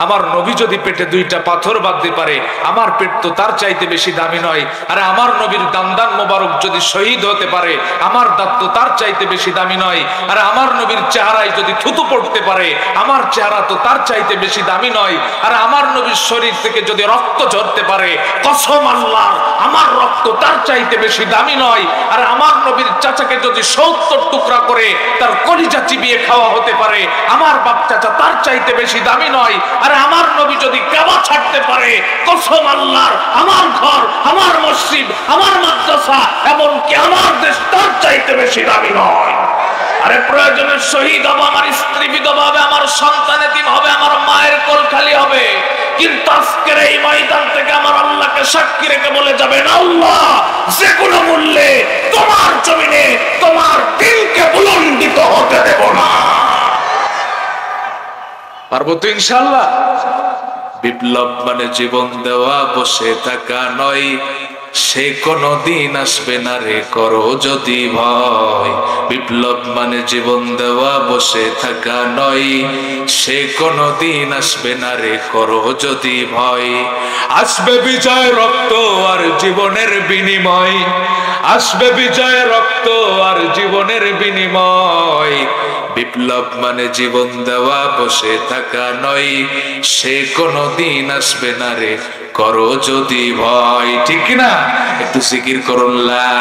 আমার নবী যদি পেটে দুইটা পাথর বাঁধতে পারে, আমার পেট তো তার চাইতে বেশি দামি নয়। আরে আমার নবীর দান্দান মোবারক যদি শহীদ হতে পারে, আমার দাঁত তো তার চাইতে বেশি দামি নয়। আরে আমার নবীর চেহারায় যদি থুতু পড়তে পারে, আমার চেহারা তো তার চাইতে বেশি দামি নয়। আর আমার নবীর শরীর থেকে যদি রক্ত ঝরতে পারে, কসম আল্লাহর, আমার রক্ত তার চাইতে বেশি দামি নয়। আর আমার নবীর চাচাকে যদি 70 টুকরা করে তার কলিজা চিবিয়ে খাওয়া হতে পারে, আমার বাপ চাচা তার চাইতে বেশি দামি নয়। আর আমার নবী যদি কাবা ছাড়তে পারে, কসম আল্লাহর, আমার ঘর, আমার মসজিদ, আমার মাদ্রাসা, এমনকি আমার দেশ তার চাইতে বেশি দামি নয়। আরে প্রয়োজনে শহীদ হবো, আমার স্ত্রী বিধবা হবে, আমার সন্তান এতিম হবে, আমার মায়ের কোল খালি হবে, কিন্তু আজকের এই ময়দান থেকে আমার আল্লাহকে সাক্ষী রেখে বলে যাবেন, আল্লাহ যে কোনো মূল্যে তোমার জমিনে তোমার দিনকে বুলন্দিত হতে দেব না। পারবো তো ইনশাআল্লাহ। বিপ্লব মানে জীবন দেওয়া, বসে থাকা নয়, সে কোনো দিন আসবে না রে, করো যদি ভয়। বিপ্লব মানে জীবন দেওয়া, বসে থাকা নয়, সে কোনো দিন আসবে না রে, করো যদি ভয়। আসবে বিজয় রক্ত আর জীবনের বিনিময়, আসবে বিজয় রক্ত আর জীবনের বিনিময়। বিপ্লব মানে জীবন দেওয়া, বসে থাকা নয়, সে কোনো দিন আসবে না রে, করো যদি ভয়। ঠিক না? একটু জিকির করুন, লা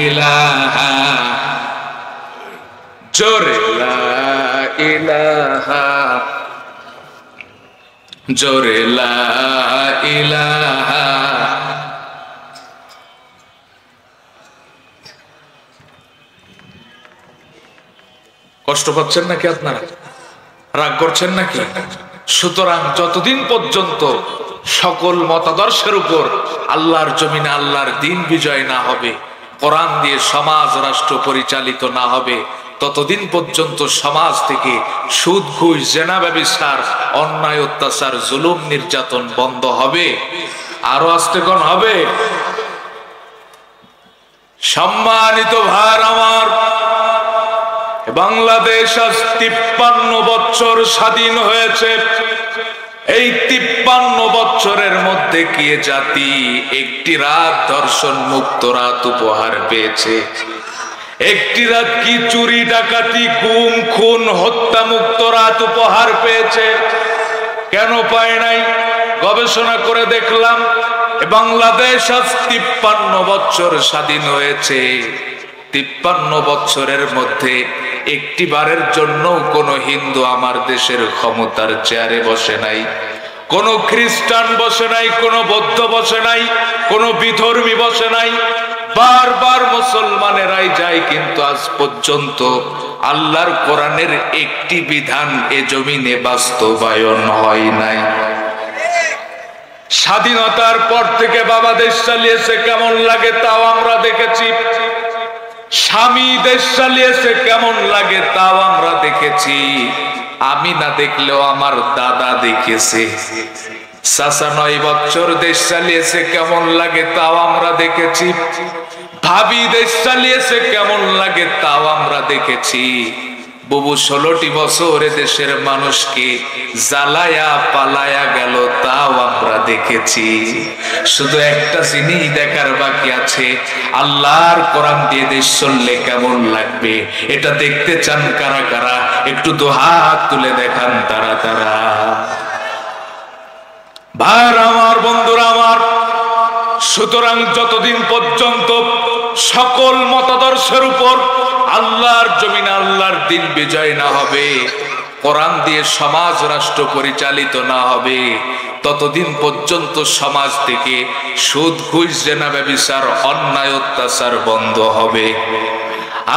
ইলাহা, জোরে লা ইলাহা, জোরে লা ইলাহা। কষ্ট পাচ্ছেন নাকি আপনারা? রাগ করছেন নাকি? সুতরাং যতদিন পর্যন্ত সকল মতাদর্শের উপর আল্লাহর জমিনে আল্লাহর দিন বিজয় না হবে, কোরআন দিয়ে সমাজ রাষ্ট্র পরিচালিত না হবে, ততদিন পর্যন্ত সমাজ থেকে সুদ, ঘুষ, জেনা, ব্যভিচার, অন্যায়, অত্যাচার, জুলুম, নির্যাতন বন্ধ হবে। আরো আস্তে কোন হবে। সম্মানিত ভাই আমার, বাংলাদেশ আজ 53 বছর স্বাধীন হয়েছে। এই 53 বছরের মধ্যে কি জাতি একটি রাত ধর্ষণ মুক্ত রাত উপহার পেয়েছে? একটি রাত কি চুরি, ডাকাতি, গুম, খুন, হত্যা মুক্ত রাত উপহার পেয়েছে? কেন পায় নাই? গবেষণা করে দেখলাম, বাংলাদেশ আজ 53 বছর স্বাধীন হয়েছে। 53 বছরের মধ্যে একটি বারের জন্য কোন হিন্দু আমার দেশের ক্ষমতার চেয়ারে বসে নাই, কোন খ্রিস্টান বসে নাই, কোন বৌদ্ধ বসে নাই, কোন বিধর্মী বসে নাই। বারবার মুসলমানেরাই যায়, কিন্তু আজ পর্যন্ত আল্লাহর কোরআনের একটি বিধান এ জমিনে বাস্তবায়ন হয় নাই। স্বাধীনতার পর থেকে বাবা দেশ চালিয়েছে, কেমন লাগে তাও আমরা দেখেছি। স্বামী দেশ চালিয়েছে, কেমন লাগে তাও আমরা দেখেছি। আমি না দেখলেও আমার দাদা দেখেছে। চাচা 9 বছর দেশ চালিয়েছে, কেমন লাগে তাও আমরা দেখেছি। ভাবি দেশ চালিয়েছে, কেমন লাগে তাও আমরা দেখেছি। বুবু 16টি বছর দেশের মানুষকে জ্বালায়া পালায়া গেল, তাও আমরা দেখেছি। শুধু একটা জিনিস দেখার বাকি আছে, আল্লাহর কোরআন দিয়ে দেশ চললে কেমন লাগবে। এটা দেখতে চান কারা কারা? একটু দুহাত তুলে দেখান তারা তারা। ভাই আমার, বন্ধুরা আমার, সুতরাং যতদিন পর্যন্ত সকল মতাদর্শের উপর আল্লাহর জমিনে আল্লাহর দিন বিজয় না হবে, কোরআন দিয়ে সমাজ রাষ্ট্র পরিচালিত না হবে, ততদিন পর্যন্ত সমাজ থেকে সুদ, ঘুষ, জেনা, ব্যভিচার, অন্যায়, অত্যাচার বন্ধ হবে।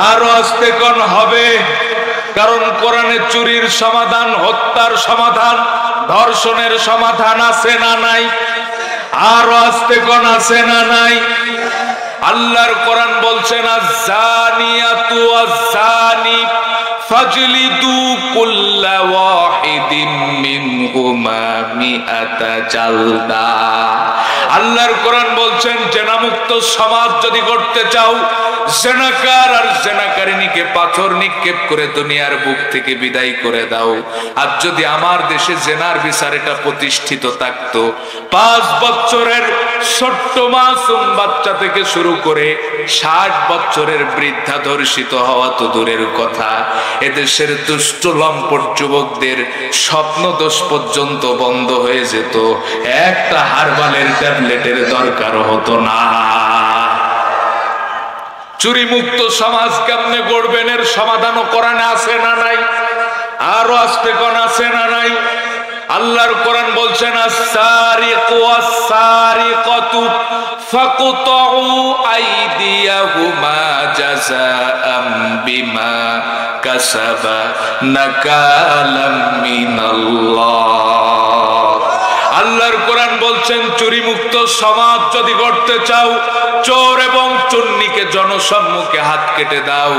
আরো আস্তে কোন হবে, কারণ কোরআনে চুরির সমাধান, হত্যার সমাধান, ধর্ষণের সমাধান আছে না নাই? আরো আস্তে কোন আছে না নাই? আল্লাহর কোরআন বলছেন, আয-যানিয়াতু ওয়াজ-যানি ফাজলিদু কুল্লা ওয়াহিদিম মিনহুমা মিআতা জালদা। আল্লাহর কোরআন বলছেন জেনামুক্ত সমাজ যদি করতে চাও, জেনাকার আর জেনাকারিনীকে পাথর নিক্ষেপ করে দুনিয়ার বুক থেকে বিদায় করে দাও। আর যদি আমার দেশে জেনার বিচার এটা প্রতিষ্ঠিত থাকতো, 5 বছরের ছোট্ট মাসুম বাচ্চা থেকে শুরু করে 60 বছরের বৃদ্ধা ধর্ষিত হওয়া তো দূরের কথা, এদেশের দুষ্ট লম্পট যুবকদের স্বপ্নদোষ পর্যন্ত বন্ধ হয়ে যেত, একটা হারবালের ট্যাবলেটের দরকার হতো না। চুরি মুক্ত সমাজ কেমনে গড়বেন এর সমাধানও কোরআনে আছে না নাই? আরো আসতে কোন আছে না নাই? আল্লাহর কোরআন বলছেন আস-সারিকু ওয়াস-সারিকাতু ফাকতাউ আইদিয়াহুমা জাযাআম বিমা কাসাবা নাকালাম মিনাল্লাহ। আল্লাহর কোরআন বলছেন চুরি মুক্ত সমাজ যদি গড়তে চাও, চোর এবং চুন্নিকে জনসম্মুখে হাত কেটে দাও।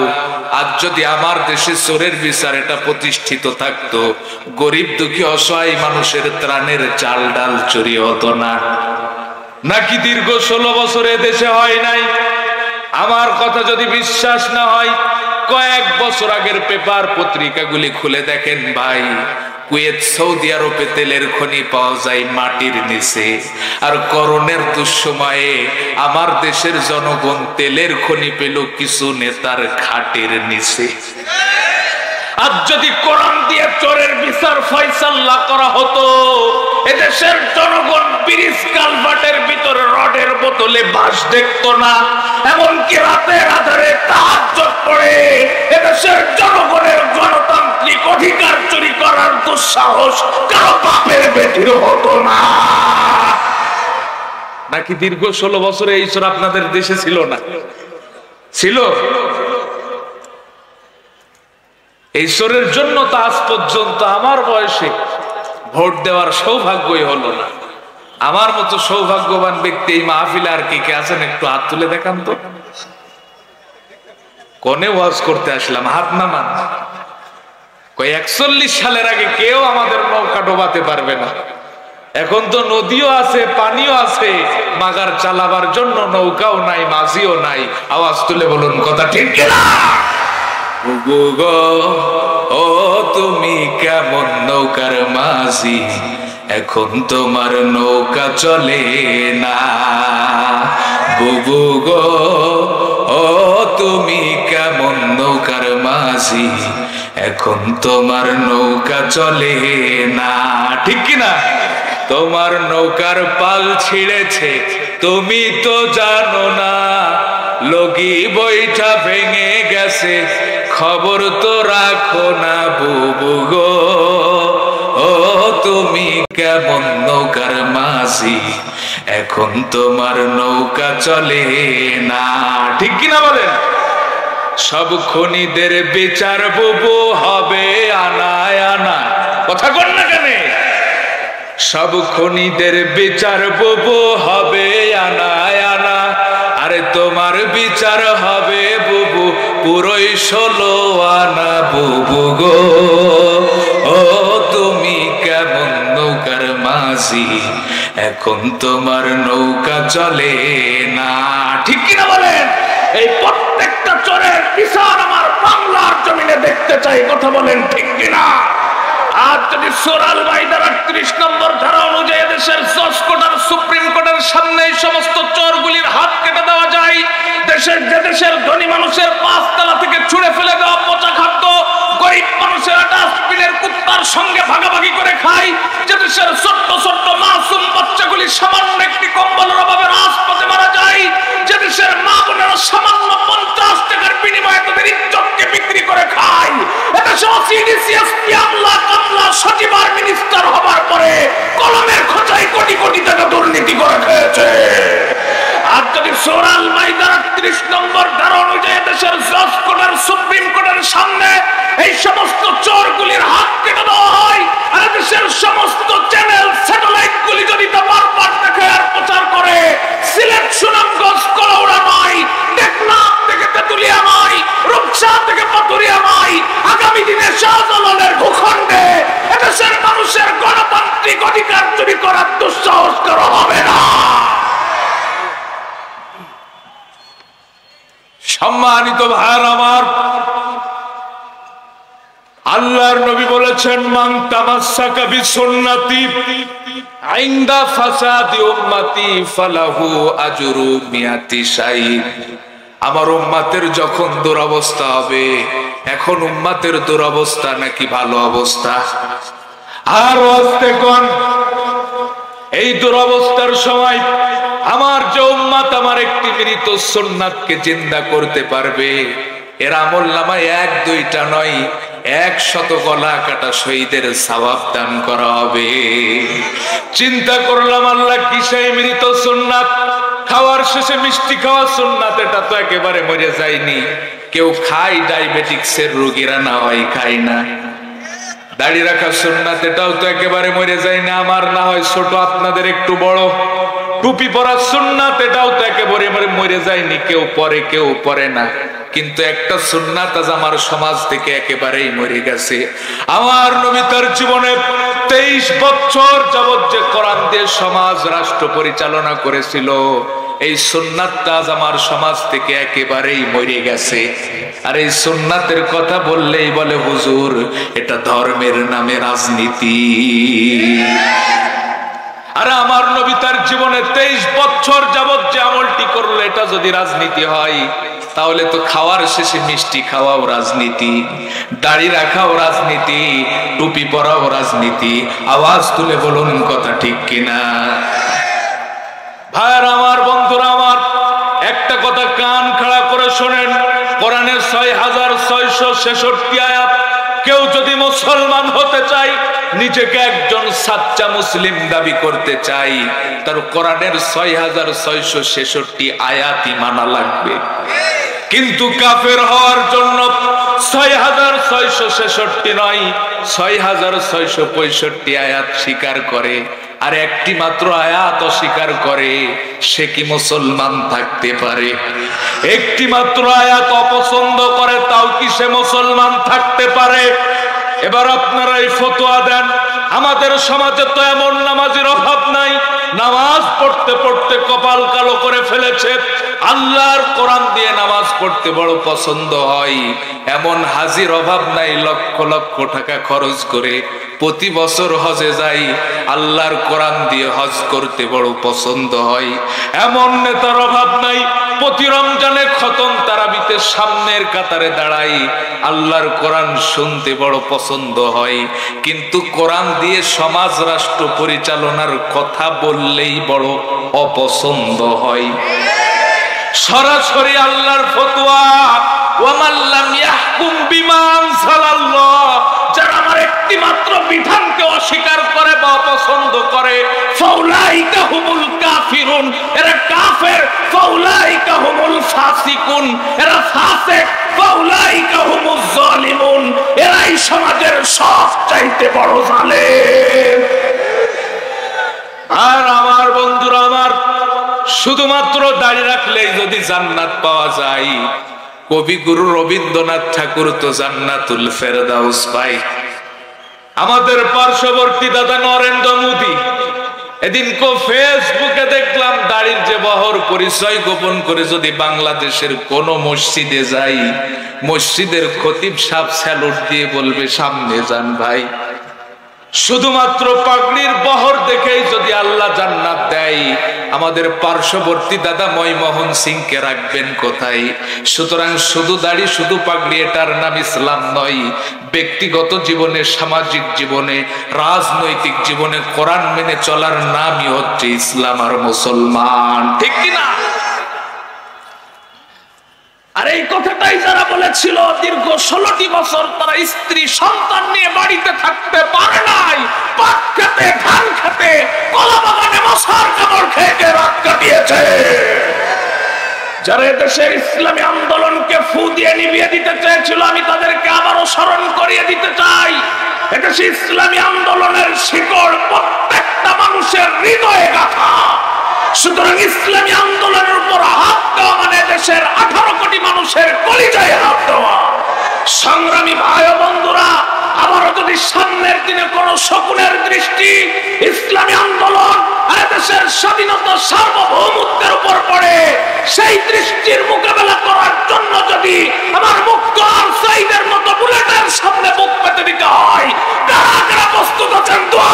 আজ যদি আমার দেশে চোরের বিচার এটা প্রতিষ্ঠিত থাকতো, গরিব দুঃখী অসহায় মানুষের ত্রাণের চাল ডাল চুরি হতো না। নাকি দীর্ঘ 16 বছরে দেশে হয় নাই? আমার কথা যদি বিশ্বাস না হয়, কয়েক বছর আগের পেপার পত্রিকাগুলি খুলে দেখেন ভাই। কুয়েত সৌদি আরবে তেলের খনি পাওয়া যায় মাটির নিচে, আর করোনার দুঃসময়ে আমার দেশের জনগণ তেলের খনি পেল কিছু নেতার খাটের নিচে। আজ যদি কোরআন দিয়ে চোরের বিচার ফয়সালা করা হতো, এদেশের জনগণ ব্রিজ কালভার্টের ভিতরে রডের বোতলে বাস দেখতো না। এমনকি রাতের আধারে তাহাজ্জুদ পড়ে এদেশের জনগণের গণতান্ত্রিক অধিকার চুরি করার দুঃসাহস কারো বাপের বেটির হতো না। নাকি দীর্ঘ 16 বছরে এই চোর আপনাদের দেশে ছিল না? ছিল। এই চোরের জন্য তো আজ পর্যন্ত আমার বয়সে ভোট দেওয়ার সৌভাগ্যই হলো না। আমার মতো সৌভাগ্যবান ব্যক্তি এই মাহফিলে আর কে কে আছেন একটু হাত তুলে দেখান তো। কোনে ওয়াজ করতে আসলাম, হাত নামান। 41 সালের আগে কেউ আমাদের নৌকা ডোবাতে পারবে না। এখন তো নদীও আছে, পানিও আছে, মাগার চালাবার জন্য নৌকাও নাই, মাঝিও নাই। আওয়াজ তুলে বলুন কথা ঠিক কিনা? ও তুমি কেমন নৌকার মাঝি, এখন তোমার নৌকা চলে না। বুবু গো ও তুমি কেমন নৌকার মাঝি, এখন তোমার নৌকা চলে না। ঠিক কিনা? তোমার নৌকার পাল ছিঁড়েছে তুমি তো জানো না, লগি বৈঠা ভেঙে গেছে খবর তো রাখো না। বুবু গো ও তুমি কেমন নৌকার মাঝি, এখন তোমার নৌকা চলে না। ঠিক কিনা বলেন? সব খনিদের বিচার বুবু হবে আনায় আনা। কথা কন না কেন? সব খনিদের বিচার বুবু হবে আনায় আনা, আরে তোমার বিচার হবে বুবু পুরোই 16 আনা। বুবু গো ও তুমি কেমন নৌকার মাঝি, এখন তোমার নৌকা চলে না। ঠিক কিনা বলেন? এই প্রত্যেকটা চোরের বিচার আমার বাংলার জমিনে দেখতে চাই। কথা বলেন ঠিক কিনা? আজ যদি সূরা আল মাইদার 38 নম্বর ধারা অনুযায়ী দেশের জজ কোর্ট আর সুপ্রিম কোর্টের সামনে এই সমস্ত চোরগুলির হাত কেটে দেওয়া যায়, দেশের ধনী মানুষের 5 তলা থেকে ছুঁড়ে ফেলে দেওয়া পচা খাদ্য গরিব মানুষেরা ডাস্টবিনের কুত্তার সঙ্গে ভাগাভাগি করে খায়, যে দেশের ছোট্ট ছোট্ট মাসুম বাচ্চাগুলি সামান্য একটি কম্বলের অভাবে রাজপথে মারা যায়, যে দেশের মা বোনেরা সামান্য 50 টাকার বিনিময়ে তাদের ইজ্জতকে বিক্রি করে খায়, এদেশে ওসিডিসি এসপি আমলা কামলা সচিব আর মিনিস্টার হবার পরে কলমের খোঁচায় কোটি কোটি টাকা দুর্নীতি করে খেয়েছে। আর যদি সূরা আল মাইদার 38 নম্বর ধারা অনুযায়ী দেশের জজ কোর্ট আর সুপ্রিম কোর্টের সামনে এই সমস্ত চোরগুলির হাত কেটে দেওয়া হয়, আর দেশের সমস্ত চ্যানেল স্যাটেলাইট গুলি যদি তা বারবার দেখে আর প্রচার করে, সিলেট সুনামগঞ্জ কলাউড়া নয়, টেকনাফ থেকে তেতুলিয়া নয়, রূপসা থেকে পাথুরিয়া নয়, আগামী দুঃসাহস করা হবে না। সম্মানিত ভাইরা আমার, আল্লাহর নবী বলেছেন, মান তামাসসাকা বিসুন্নতি ইনদা ফাসাদি উম্মতি ফালাহু আজরু মিয়াতি শাহীদ। আমার উম্মতের যখন দুরবস্থা হবে, এখন উম্মতের দুরবস্থা নাকি ভালো অবস্থা? আর আস্তে কোন এই দুরবস্থার সময় আমার যে উম্মত আমার একটি মৃত সুন্নাতকে জিন্দা করতে পারবে, এর আমল নামায় 1-2টা নয়, 100 গলা কাটা শহীদের সওয়াব দান করা হবে। চিন্তা করলাম, আল্লাহ কি সেই মৃত সুন্নাত? খাওয়ার শেষে মিষ্টি খাওয়া সুন্নাত, এটা তো একেবারে মরে যায়নি। কেউ খায়, ডায়াবেটিক্সের রোগীরা না হয় খায় না। দাড়ি রাখা সুন্নাত, এটাও তো একেবারে মরে যায় না। আমার না হয় ছোট, আপনাদের একটু বড়। টুপি পরা সুন্নাত, এটাও তো একেবারে মরে যায়নি। কেউ পরে, কেউ পরে না। কিন্তু একটা সুন্নাত আজ আমার সমাজ থেকে একেবারেই মরে গেছে। আমার নবী তার জীবনে 23 বছর যাবত যে কোরআন দিয়ে সমাজ রাষ্ট্র পরিচালনা করেছিল, এই সুন্নাতটা আজ আমার সমাজ থেকে একেবারেই মরে গেছে। আর এই সুন্নাতের কথা বললেই বলে, হুজুর এটা ধর্মের নামে রাজনীতি। আরে আমার নবী তার জীবনে 23 বছর যাবত যে আমলটি করলো, এটা যদি রাজনীতি হয়, তাহলে তো খাওয়ার শেষে মিষ্টি খাওয়াও রাজনীতি, দাড়ি রাখাও রাজনীতি, টুপি পরাও রাজনীতি। আওয়াজ তুলে বলুন কথা ঠিক কিনা? ভাইরা আমার, বন্ধুরা আমার, একটা কথা কান খাড়া করে শোনেন। কোরআনের 6666 আয়াত। কেউ যদি মুসলমান হতে চায়, নিজেকে একজন সাচ্চা মুসলিম দাবি করতে চাই, তার কোরআনের 6666 আয়াতই মানা লাগবে। কিন্তু কাফের হওয়ার জন্য 6666 নয়, 6665 আয়াত স্বীকার করে, আর একটি মাত্র আয়াত অস্বীকার করে, সে কি মুসলমান থাকতে পারে? একটি মাত্র আয়াত অপছন্দ করে, তাও কি সে মুসলমান থাকতে পারে? এবার আপনারা এই ফতোয়া দেন। আমাদের সমাজে তো এমন নামাজের অভাব নাই, নামাজ পড়তে পড়তে কপাল কালো করে ফেলেছে। আল্লাহর কোরআন দিয়ে নামাজ পড়তে বড় পছন্দ হয়, এমন হাজির অভাব নাই। লক্ষ লক্ষ টাকা খরচ করে প্রতি বছর হজে যাই, আল্লাহর কোরআন দিয়ে হজ করতে বড় পছন্দ হয়, এমন নেতার অভাব নাই। প্রতি রমজানে খতম তারাবিতে সামনের কাতারে দাঁড়াই, আল্লাহর কোরআন শুনতে বড় পছন্দ হয়। কিন্তু কোরআন দিয়ে সমাজ রাষ্ট্র পরিচালনার কথা বললেই বড় অপছন্দ হয়। সরাসরি আল্লাহর ফতোয়া, ওয়ামান লাম ইয়াহকুম বিমা আনজালাল্লাহ, যারা আমার একটি মাত্র বিধানকে অস্বীকার করে বা অপছন্দ করে, ফাউলাইকা হুমুল কাফিরুন, এরা কাফের। ফাউলাইকা হুমুল ফাসিকুন, এরা ফাসিক। ফাউলাইকা হুমুজ জালিমুন, এরাই সমাজের সবচাইতে বড় জালেম। আর আমার বন্ধুরা আমার, শুধুমাত্র দাড়ি রাখলেই যদি জান্নাত পাওয়া যায়, কবিগুরু রবীন্দ্রনাথ ঠাকুর তো জান্নাতুল ফেরদাউস পাই। আমাদের পার্শ্ববর্তী দাদা নরেন্দ্র মোদী, এদিন ফেসবুকে দেখলাম দাড়ির যে বহর পরিচয় গোপন করে যদি বাংলাদেশের কোন মসজিদে যাই, মসজিদের খতিব সাহেব স্যালুট দিয়ে বলবে সামনে যান ভাই। শুধুমাত্র পাগড়ির বহর দেখেই যদি আল্লাহ জান্নাত দেয়, আমাদের পার্শ্ববর্তী দাদা ময়মোহন সিংকে রাখবেন কোথায়? সুতরাং শুধু দাড়ি শুধু পাগড়ি এটার নাম ইসলাম নয়। ব্যক্তিগত জীবনে, সামাজিক জীবনে, রাজনৈতিক জীবনে কোরআন মেনে চলার নামই হচ্ছে ইসলাম আর মুসলমান, ঠিক কিনা? আর এই কথাটাই যারা বলেছিল দীর্ঘ 16টি বছর তারা স্ত্রী সন্তান নিয়ে বাড়িতে থাকতে পারে নাই, পাট খেতে, ধান খেতে, কলা বাগানে মশার কামড় খেয়ে রাত কাটিয়েছে। যারা দেশের ইসলামী আন্দোলনকে ফু দিয়ে নিভিয়ে দিতে চেয়েছিল, আমি তাদেরকে আবারও স্মরণ করিয়ে দিতে চাই, এদেশে ইসলামী আন্দোলনের শিকড় প্রত্যেকটা মানুষের হৃদয়ে গাঁথা। সুতরাং ইসলামী আন্দোলনের উপর হাত দেওয়া মানে দেশের 18 কোটি মানুষের কলিজায় হাত দেওয়া। সংগ্রামী ভাই ও বন্ধুরা, আবারও যদি সামনের দিনে কোন শকুনের দৃষ্টি ইসলামী আন্দোলন স্বাধীনতা সার্বভৌমত্বের উপর পড়ে, সেই দৃষ্টির মোকাবেলা করার জন্য যদি আমার মুক্তার সাইদের মতো বুলেটের সামনে বুক পেতে দিতে হয়, কারা কারা প্রস্তুত আছেন দোয়া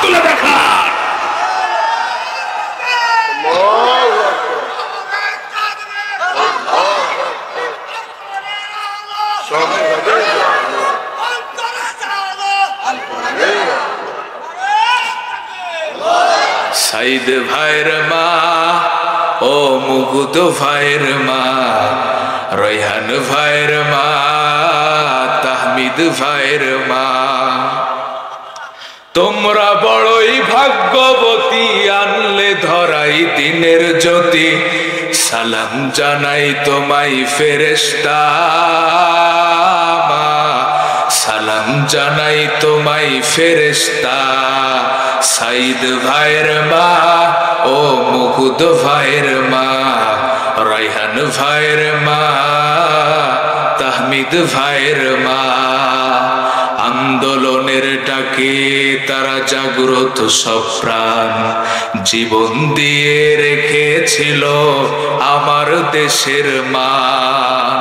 তুলে দেখান। সাইদ ভাইয়ের মা, ও মুকুদ ভাইয়ের মা, রয়হান ভাইয়ের মা, তাহমিদ ভাইয়ের মা, তোমরা বড়ই ভাগ্যবতী, আনলে ধরাই দিনের জ্যোতি। সালাম জানাই তোমায় ফেরেশতা, সালাম জানাই তোমায় ফেরেশতা। সাইদ ভাইয়ের মা, ও মুকুদ ভাইয়ের মা, রয়হান ভাইয়ের মা, তাহমিদ ভাইয়ের মা। আন্দোলনের ডাকে তারা জাগ্রত সব প্রাণ, জীবন দিয়ে রেখেছিল আমার দেশের মান।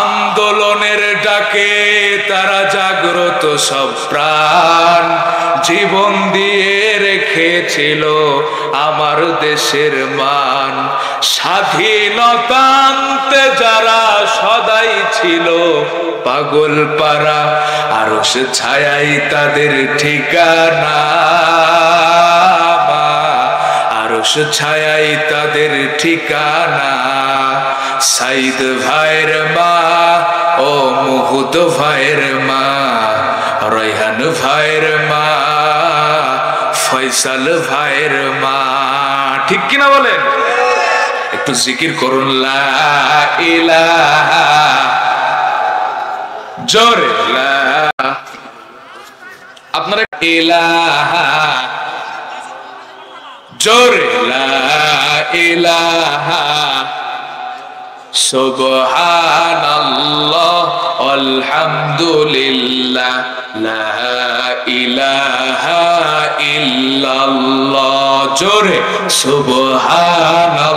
আন্দোলনের ডাকে তারা জাগ্রত সব প্রাণ, জীবন দিয়ে রেখেছিল আমার দেশের মান। স্বাধীনতা আনতে যারা সদাই ছিল পাগল পারা, আরশ ছায়াই তাদের ঠিকানা, আরশ ছায়াই তাদের ঠিকানা। সাইদ ভাইয়ের মা, ও মুকুদ ভাইয়ের মা, রয়হান ভাইয়ের মা, ফয়সাল ভাইয়ের মা। ঠিক কিনা বলেন? একটু জিকির করুন লা ইলাহা, জোরে লা, আপনারা ইলাহা, জোরে লা ইলাহা, সুবহানাল্লাহ আলহামদুলিল্লাহ, লা ইলাহা ইল্লাল্লাহ, জোরে সুবহানাল্লাহ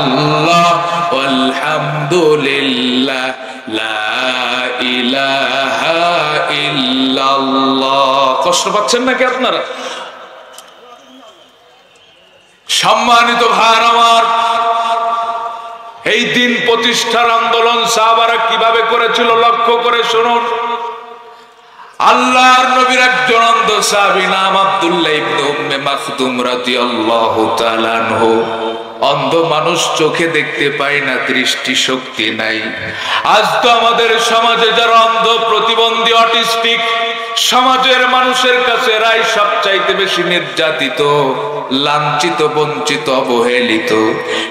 আলহামদুলিল্লাহ, লা ইলাহা ইল্লাল্লাহ। কষ্ট পাচ্ছেন নাকি আপনারা? সম্মানিত ভাইরা আমার, এই দিন প্রতিষ্ঠার আন্দোলন সাহাবারা কিভাবে করেছিল লক্ষ্য করে শুনুন। আল্লাহর নবীর একজন অন্ধ সাহাবী নাম আব্দুল্লাহ ইবনে উম্মে মাকতুম রাদিয়াল্লাহু তাআলা আনহু। অন্ধ মানুষ চোখে দেখতে পায় না, দৃষ্টি শক্তি নাই। আজ তো আমাদের সমাজে যারা অন্ধ, প্রতিবন্ধী, অটিস্টিক, সমাজের মানুষের কাছে এরাই সবচাইতে বেশি নির্যাতিত, লাঞ্ছিত, বঞ্চিত, অবহেলিত।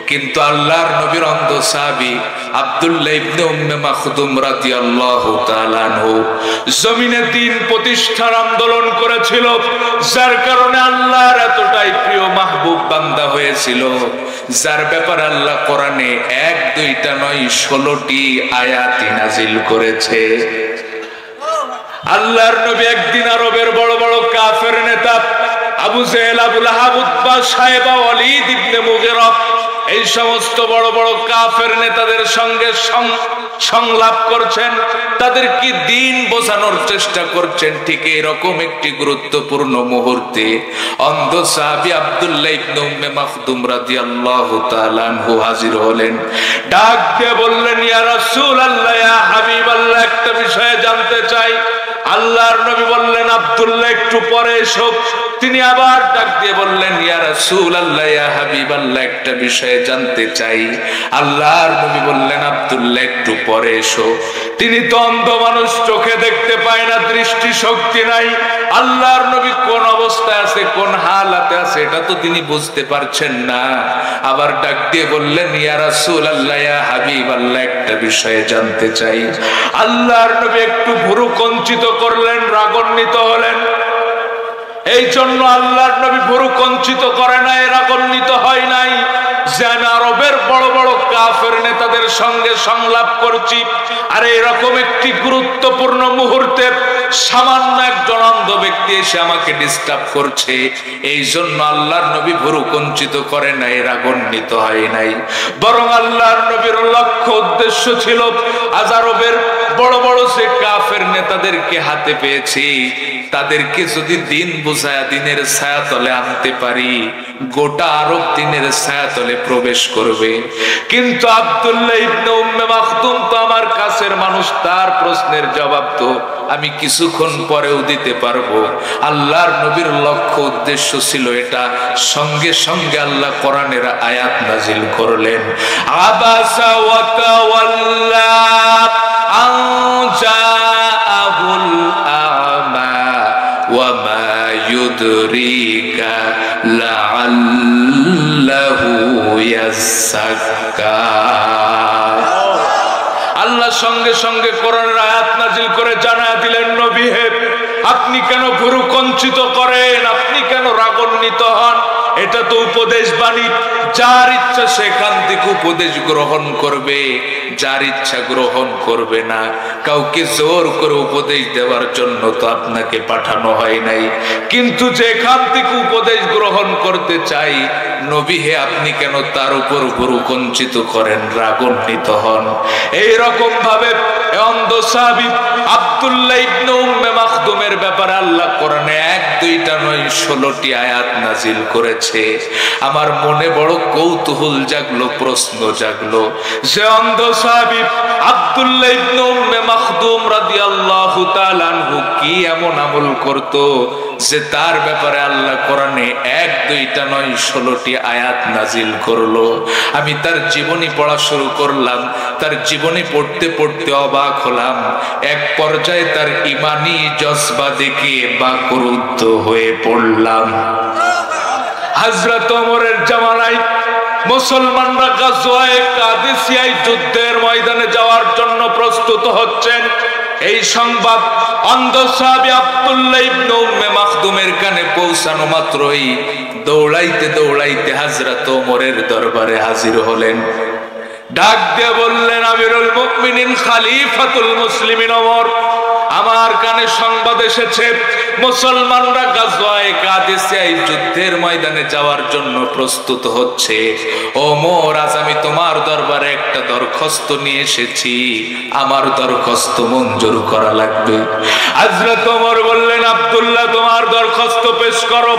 কিন্তু আল্লাহর নবীর অন্ধ সাহাবী আব্দুল্লাহ ইবনে উম্মে মাকতুম রাদিয়াল্লাহু তাআলা আনহু জমিনে দ্বীন প্রতিষ্ঠার আন্দোলন করেছিল, যার কারণে আল্লাহর এতটাই প্রিয় মাহবুব বান্দা হয়েছিল, যার ব্যাপারে আল্লাহ কোরআনে 1-2টা নয় 16টি আয়াত নাজিল করেছে। আল্লাহর নবী একদিন আরবের বড় বড় কাফের নেতা আবু জেহেল, আবু লাহাব, উতবা, সাইবা, ওয়ালিদ ইবনে মুগিরা, এই সমস্ত বড় বড় কাফের নেতাদের সঙ্গে সংলাপ করছেন, তাদের কি দিন বোঝানোর চেষ্টা করছেন। ঠিক এরকম একটি গুরুত্বপূর্ণ মুহূর্তে অন্ধ সাহাবী আব্দুল্লাহ ইবনে উম্মে মাকতুম রাদিয়াল্লাহু তাআলা আনহু হাজির হলেন। ডাক দিয়ে বললেন, ইয়া রাসূলুল্লাহ, ইয়া হাবিবাল্লাহ, একটা বিষয় জানতে চাই। আল্লাহর নবী বললেন, আব্দুল্লাহ একটু পরে এসো। তিনি আবার ডাক দিয়ে বললেন, ইয়া রাসূলুল্লাহ, ইয়া হাবিবাল্লাহ, একটা বিষয় জানতে চাই। আল্লাহর নবী বললেন, আব্দুল্লাহ একটু পরে এসো। তিনি তো অন্ধ মানুষ, চোখে দেখতে পায় না, দৃষ্টি শক্তি নাই। আল্লাহর নবী কোন অবস্থায় আছে, কোন হালাতে আছে, এটা তো তিনি বুঝতে পারছেন না। আবার ডাক দিয়ে বললেন, ইয়া রাসূলুল্লাহ, ইয়া হাবিবাল্লাহ, একটা বিষয় জানতে চাই। আল্লাহর নবী একটু ভুরু কঞ্চিত করলেন, রাগান্বিত হলেন। এই জন্য আল্লাহর নবী ভুরু কঞ্চিত করে নাই, রাগান্বিত হয় নাই, যে আমি আরবের বড় বড় কাফের নেতাদের সঙ্গে সংলাপ করছি, আর এরকম একটি গুরুত্বপূর্ণ মুহূর্তে সামান্য একজন অন্ধ ব্যক্তি এসে আমাকে ডিস্টার্ব করছে, এই জন্য আল্লাহর নবী ভুরু কুঞ্চিত করে নাই, রাগান্বিত হয় নাই। বরং আল্লাহর নবীর লক্ষ্য উদ্দেশ্য ছিল আরবের বড় বড় যে কাফের নেতাদেরকে হাতে পেয়েছি, তাদেরকে যদি দিন বুঝায়া দিনের ছায়াতলে আনতে পারি, গোটা আরব দিনের ছায়াতলে প্রবেশ করবে। কিন্তু আব্দুল্লাহ ইবনে উম্মে মাকতুম তো আমার কাছের মানুষ, তার প্রশ্নের জবাব তো আমি কিছুক্ষণ পরেও দিতে পারবো। আল্লাহর নবীর লক্ষ্য উদ্দেশ্য ছিল এটা। সঙ্গে সঙ্গে আল্লাহ কোরআনের আয়াত নাজিল করলেন, আবাসা ওয়া তাওয়াল্লা আন জাআহুল আ'মা ওয়া মা ইউদরিকা লাআল্লাহু ইয়াযাক্কা। আল্লাহ সঙ্গে সঙ্গে কোরআনের আয়াত নাজিল করে জানায়া দিলেন, নবী হে, আপনি কেন ভুরু কুঞ্চিত করেন, আপনি কেন রাগান্বিত হন? এটা তো উপদেশ বাণী, যার ইচ্ছা সেখান থেকে উপদেশ গ্রহণ করবে, যার ইচ্ছা গ্রহণ করবে না। কাউকে জোর করে উপদেশ দেওয়ার জন্য তো আপনাকে পাঠানো হয় নাই। কিন্তু যেখান থেকে উপদেশ গ্রহণ করতে চাই, নবী হে, আপনি কেন তার উপর ভুরু কুঞ্চিত করেন, রাগান্বিত হন? এইরকম ভাবে অন্ধ সাহাবী আব্দুল্লাহ ইবনে উম্মে মাকতুমের ব্যাপারে আল্লাহ কোরআনে 1-2টা নয় 16টি আয়াত নাজিল করেছে। আমার মনে বড় কৌতূহল জাগলো, প্রশ্ন জাগলো, যে অন্ধ সাহাবী আব্দুল্লাহ ইবনে উম্মে মাকতুম রাদিয়াল্লাহু তাআলা আনহু কি এমন আমল করত যে তার ব্যাপারে আল্লাহ কোরআনে 1-2টা নয় 16টি আয়াত নাজিল করলো। আমি তার জীবনী পড়া শুরু করলাম, তার জীবনী পড়তে পড়তে অবাক হলাম। এক পর্যায়ে তার ইমানি জজবা দেখে বাকরুদ্ধ হয়ে পড়লাম। হযরত ওমরের জামানায় মুসলমানরা গাজওয়ায়ে কাদেসিয়ায় যুদ্ধের ময়দানে যাওয়ার জন্য প্রস্তুত হচ্ছেন। এই সংবাদ অন্ধ সাহাবী আব্দুল্লাহ ইবনে উম্মে মাকতুমের কানে পৌঁছানো মাত্রই দৌড়াইতে দৌড়াইতে হযরত ওমরের দরবারে হাজির হলেন। ডাক দিয়ে বললেন, আমিরুল মুমিনিন খলিফাতুল মুসলিমিন ওমর, আমার কানে সংবাদ এসেছে মুসলমানরা গাজওয়ায়ে কাদেসিয়ায় যুদ্ধের ময়দানে যাওয়ার জন্য প্রস্তুত হচ্ছে। ওমর, আজ আমি তোমার দরবারে একটা দরখাস্ত নিয়ে এসেছি, আমার দরখাস্ত মঞ্জুর করা লাগবে। হযরত ওমর বললেন, আব্দুল্লাহ, তোমার দরখাস্ত পেশ করো।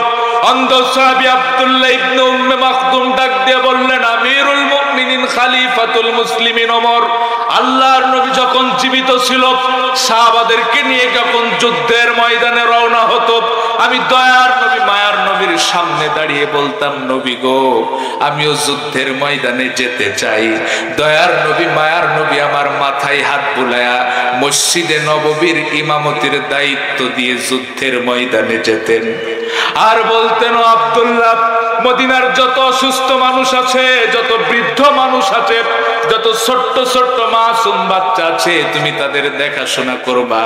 অন্ধ সাহাবী আব্দুল্লাহ ইবনে উম্মে মাকতুম ডাক দিয়ে বললেন, আমিরুল মুমিনিন খলিফাতুল মুসলিমিন ওমর, আল্লাহর নবী যখন জীবিত ছিল, সাহাবাদেরকে নিয়ে যখন যুদ্ধের ময়দানে রওনা হতো, আমি দয়ার নবী মায়ার নবীর সামনে দাঁড়িয়ে বলতাম, নবী গো, আমিও যুদ্ধের ময়দানে যেতে চাই। দয়ার নবী মায়ার নবী আমার মাথায় হাত বুলায়া মসজিদে নববীর ইমামতির দায়িত্ব দিয়ে যুদ্ধের ময়দানে যেতেন। আর বলতেন, আব্দুল্লাহ, মদিনার যত অসুস্থ মানুষ আছে, যত বৃদ্ধ মানুষ আছে, যত ছোট্ট ছোট্ট মাসুম বাচ্চা আছে, তুমি তাদের দেখাশোনা করবা।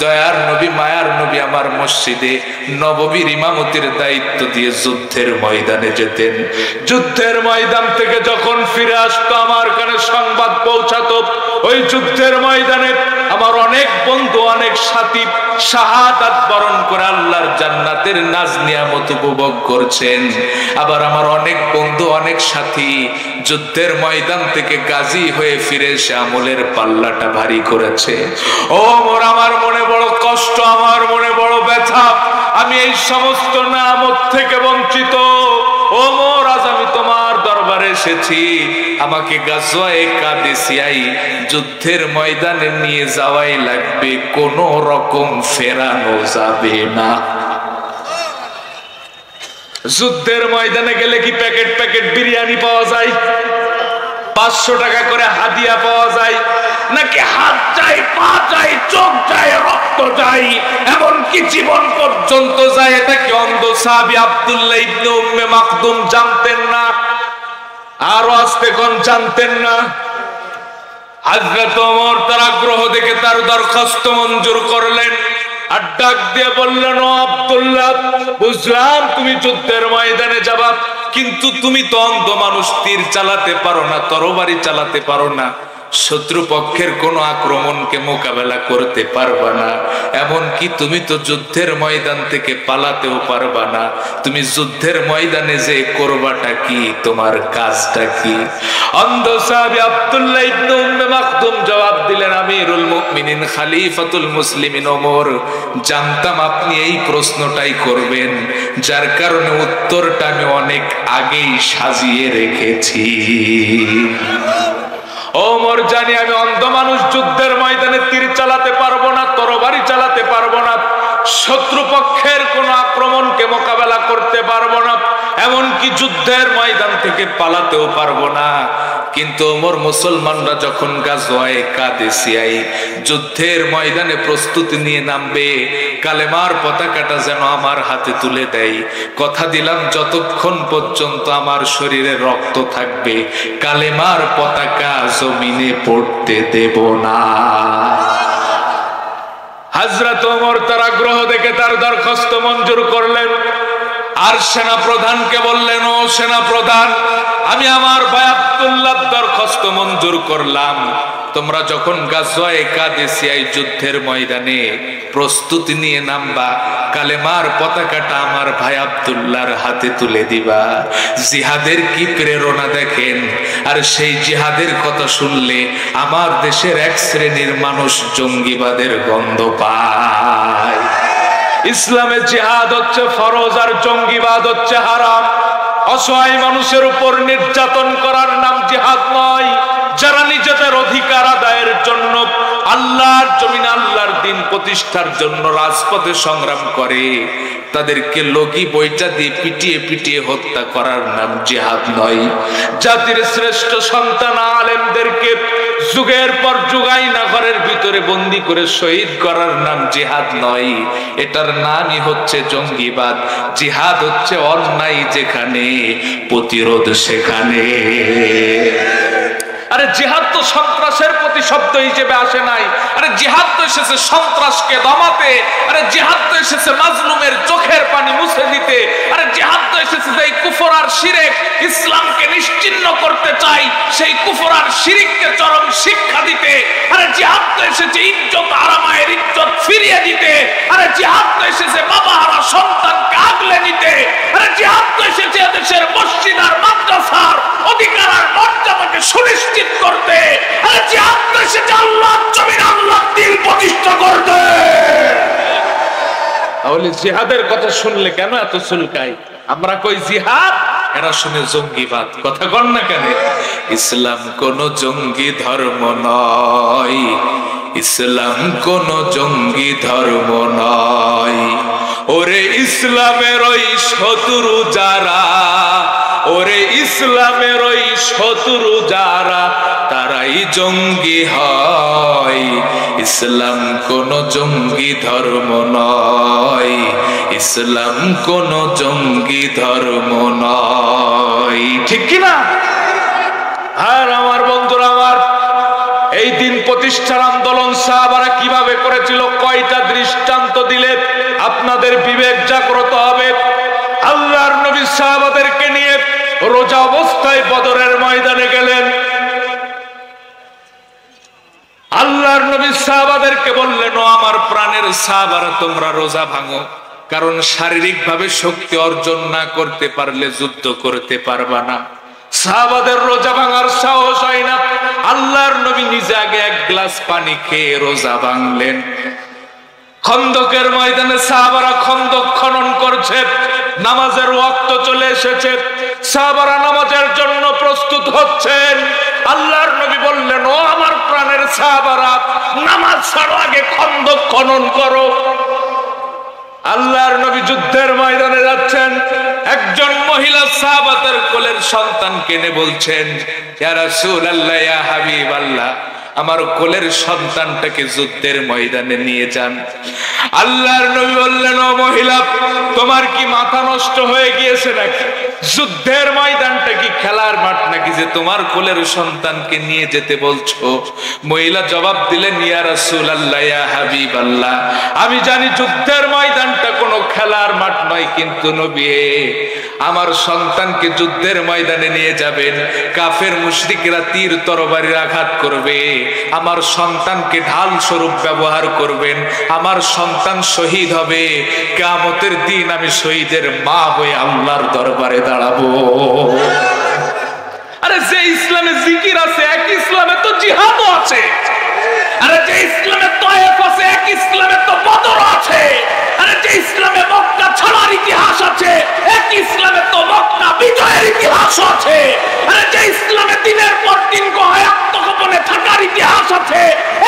দয়ার নবী মায়ার নবী আমার মসজিদে নববীর ইমামতির দায়িত্ব দিয়ে যুদ্ধের ময়দানে যেতেন। যুদ্ধের ময়দান থেকে যখন ফিরে আসতো, আমার কানে সংবাদ পৌঁছাতো, ওই যুদ্ধের ময়দানে আমার অনেক বন্ধু, অনেক সাথী শাহাদাত বরণ করে আল্লাহর জান্নাতের নাজ নিয়ামত উপভোগ করছেন। আবার আমার অনেক বন্ধু, অনেক সাথী যুদ্ধের ময়দান থেকে গাজী হয়ে ফিরে এসে আমলের পাল্লাটা ভারী করেছে। ও মোর, আমার মনে বড় কষ্ট, আমার মনে বড় ব্যথা, আমি এই সমস্ত নিয়ামত থেকে বঞ্চিত। ও মোর, আজ আমি তোমার দরবারে এসেছি, আমাকে গাজওয়ায়ে কাদেসিয়ায় যুদ্ধের ময়দানে নিয়ে যাওয়াই লাগবে, কোন রকম ফেরানো যাবে না। যুদ্ধের ময়দানে গেলে কি প্যাকেট প্যাকেট বিরিয়ানি পাওয়া যায়? 500 টাকা করে হাদিয়া পাওয়া যায়? নাকি হাত যায়, পা যায়, চোখ যায়, রক্ত যায়, এমনকি জীবন পর্যন্ত যায়? এটা কি অন্ধ সাহাবী আব্দুল্লাহ ইবনে উম্মে মাকতুম জানতেন না? আরো আস্তে কোন জানতেন না? হযরত ওমর তার আগ্রহ দেখে তার দরখাস্ত মঞ্জুর করলেন। আর ডাক দিয়ে বললেন, ও আব্দুল্লাহ, বুঝলাম তুমি যুদ্ধের ময়দানে যাবা, কিন্তু তুমি তো অন্ধ মানুষ, তীর চালাতে পারো না, তরবারি চালাতে পারো না, শত্রুপক্ষের কোনো আক্রমণকে মোকাবেলা করতে পারবা না, এমনকি তুমি তো যুদ্ধের ময়দান থেকে পালাতেও পারবা না। তুমি যুদ্ধের ময়দানে যে করবাটা কি, তোমার কাজটা কি? অন্ধ সাহাবী আব্দুল্লাহ ইবনে উম্মে মাকতুম জবাব দিলেন, আমিরুল মুমিনিন খলিফাতুল মুসলিমিন ওমর, জানতাম আপনি এই প্রশ্নটাই করবেন, যার কারণে উত্তরটা আমি অনেক আগেই সাজিয়ে রেখেছি। ওমর, জানি আমি অন্ধ মানুষ, যুদ্ধের ময়দানে তীর চালাতে পারবো না, তরবারি চালাতে পারবো না, শত্রুপক্ষের কোন আক্রমণকে মোকাবেলা করতে পারবো না, এমনকি যুদ্ধের ময়দান থেকে পালাতেও পারবো না। কিন্তু ওমর, মুসলমানরা যখন গাজওয়ায়ে কাদেসিয়ায় যুদ্ধের ময়দানে প্রস্তুতি নিয়ে নামবে, কালেমার পতাকাটা যেন আমার হাতে তুলে দেয়। কথা দিলাম, যতক্ষণ পর্যন্ত আমার শরীরে রক্ত থাকবে, কালেমার পতাকা জমিনে পড়তে দেব না। হযরত ওমর তার আগ্রহ দেখে তার দরখাস্ত মঞ্জুর করলেন, আর সেনা প্রধানকে বললেন, ও সেনা প্রধান, আমি আমার ভাই আব্দুল্লাহর দরখাস্ত মঞ্জুর করলাম। তোমরা যখন গাজওয়ায়ে কাদেসিয়ায় যুদ্ধের ময়দানে প্রস্তুতি নিয়ে নামবা, কালেমার পতাকাটা আমার ভাই আব্দুল্লাহর হাতে তুলে দিবা। জিহাদের কি প্রেরণা দেখেন! আর সেই জিহাদের কথা শুনলে আমার দেশের এক শ্রেণীর মানুষ জঙ্গিবাদের গন্ধ পায়। ইসলামে জিহাদ হচ্ছে ফরজ, আর জঙ্গিবাদ হচ্ছে হারাম। অসহায় মানুষের উপর নির্যাতন করার নাম জিহাদ নয়। যারা নিজেদের অধিকার আদায়ের জন্য আল্লাহর জমিনে আল্লাহর দ্বীন প্রতিষ্ঠার জন্য রাজপথে সংগ্রাম করে, তাদেরকে লগি বইটা দিয়ে পিটিয়ে পিটিয়ে হত্যা করার নাম জিহাদ নয়। জাতির শ্রেষ্ঠ সন্তান আলেমদেরকে যুগের পর যুগ আয়না ঘরের ভিতরে বন্দী করে শহীদ করার নাম জিহাদ নয়, এটার নামই হচ্ছে জঙ্গিবাদ। জিহাদ হচ্ছে অন্যায় যেখানে, প্রতিরোধ সেখানে। আরে জিহাদ তো সন্ত্রাসের প্রতিশব্দ হিসেবে আসে নাই। আরে জিহাদ তো এসেছে সন্ত্রাসকে দমাতে। আরে জিহাদ তো এসেছে মাজলুমের চোখের পানি মুছে দিতে। আরে জিহাদ তো এসেছে যে কুফর আর শিরক ইসলামকে নিশ্চিহ্ন করতে চাই, সেই কুফর আর শিরককে চরম শিক্ষা দিতে। আরে জিহাদ তো এসেছে ইজ্জত আরামায়ের ইজ্জত ফিরিয়ে দিতে। আরে জিহাদ তো এসেছে বাবাহারা সন্তানকে আগলে নিতে। আরে জিহাদ তো এসেছে দেশের মসজিদ আর মাদ্রাসার অধিকার আর মর্যাদাকে সুনিশ্চিত করতে। আরে জিহাদ তো এসেছে আল্লাহর জমিনে আল্লাহর দ্বীন প্রতিষ্ঠা করতে। তাহলে জিহাদের কথা শুনলে কেন এত চুলকাই? আমরা কই জিহাদ, এরা শুনে জঙ্গিবাদ। কথা কন না কেন? ইসলাম কোন জঙ্গি ধর্ম নয়, ইসলাম কোন জঙ্গি ধর্ম নয়। ওরে ইসলামের ওই শত্রু যারা, ওরে ইসলামের ওই শত্রু যারা, তারাই জঙ্গি হয়। ইসলাম কোন জঙ্গি ধর্ম নয়, ইসলাম কোন জঙ্গি ধর্ম নয়। ঠিক কিনা? আর আমার বন্ধুরা, আমার এই দিন প্রতিষ্ঠার আন্দোলন সাহাবারা কিভাবে করেছিল, কয়টা দৃষ্টান্ত দিলে আপনাদের বিবেক জাগ্রত হবে। আল্লাহর নবী সাহাবাদেরকে নিয়ে রোজা অবস্থায় বদরের ময়দানে গেলেন। আল্লাহর নবী সাহাবাদেরকে বললেন, ও আমার প্রাণের সাহাবারা, তোমরা রোজা ভাঙো, কারণ শারীরিক ভাবে শক্তি অর্জন না করতে পারলে যুদ্ধ করতে পারবা না। সাহাবাদের রোজা ভাঙার সাহস হয় না। আল্লাহর নবী নিজে আগে এক গ্লাস পানি খেয়ে রোজা ভাঙলেন। খন্দকের ময়দানে সাহাবারা খন্দক খনন করছে, নামাজের ওয়াক্ত চলে এসেছে, সাহাবারা নামাজের জন্য প্রস্তুত হচ্ছেন। আল্লাহর নবী বললেন, ও আমার প্রাণের সাহাবারা, নামাজ ছাড়ো, আগে খন্দক খনন করো। আল্লাহর নবী যুদ্ধের ময়দানে যাচ্ছেন। একজন মহিলা সাহাবাদের কোলের সন্তানকে নিয়ে বলছেন, ইয়া রাসূলুল্লাহ, ইয়া হাবিবাল্লাহ, আমার কোলের সন্তানটাকে যুদ্ধের ময়দানে নিয়ে যান। আল্লাহর নবী বললেন, ও মহিলা, তোমার কি মাথা নষ্ট হয়ে গিয়েছে নাকি? যুদ্ধের ময়দানটা কি খেলার মাঠ নাকি যে তোমার কোলের সন্তানকে নিয়ে যেতে বলছো? মহিলা জবাব দিলেন, ইয়া রাসূলুল্লাহ, ইয়া হাবিবাল্লাহ, আমি জানি যুদ্ধের ময়দানটা কোনো খেলার মাঠ নয়, কিন্তু নবী, আমার সন্তানকে যুদ্ধের ময়দানে নিয়ে যাবেন, কাফের মুশরিকরা তীর তরবারির আঘাত করবে, আমার সন্তানকে ঢাল স্বরূপ ব্যবহার করবেন, আমার সন্তান শহীদ হবে, কিয়ামতের দিন আমি শহীদের মা হয়ে আল্লাহর দরবারে দাঁড়াবো। আরে যে ইসলামে জিকির আছে, এক ইসলামে তো জিহাদও আছে। আরে যে ইসলামে তায়েফ আছে, এক ইসলামে তো বদর আছে। আরে যে ইসলামে মক্কা ছাড়ার ইতিহাস আছে, এক ইসলামে তো মক্কা বিজয়ের ইতিহাস আছে। আরে যে ইসলামে দিনের পর দিন গহায় আত্মগোপনে থাকার ইতিহাস আছে,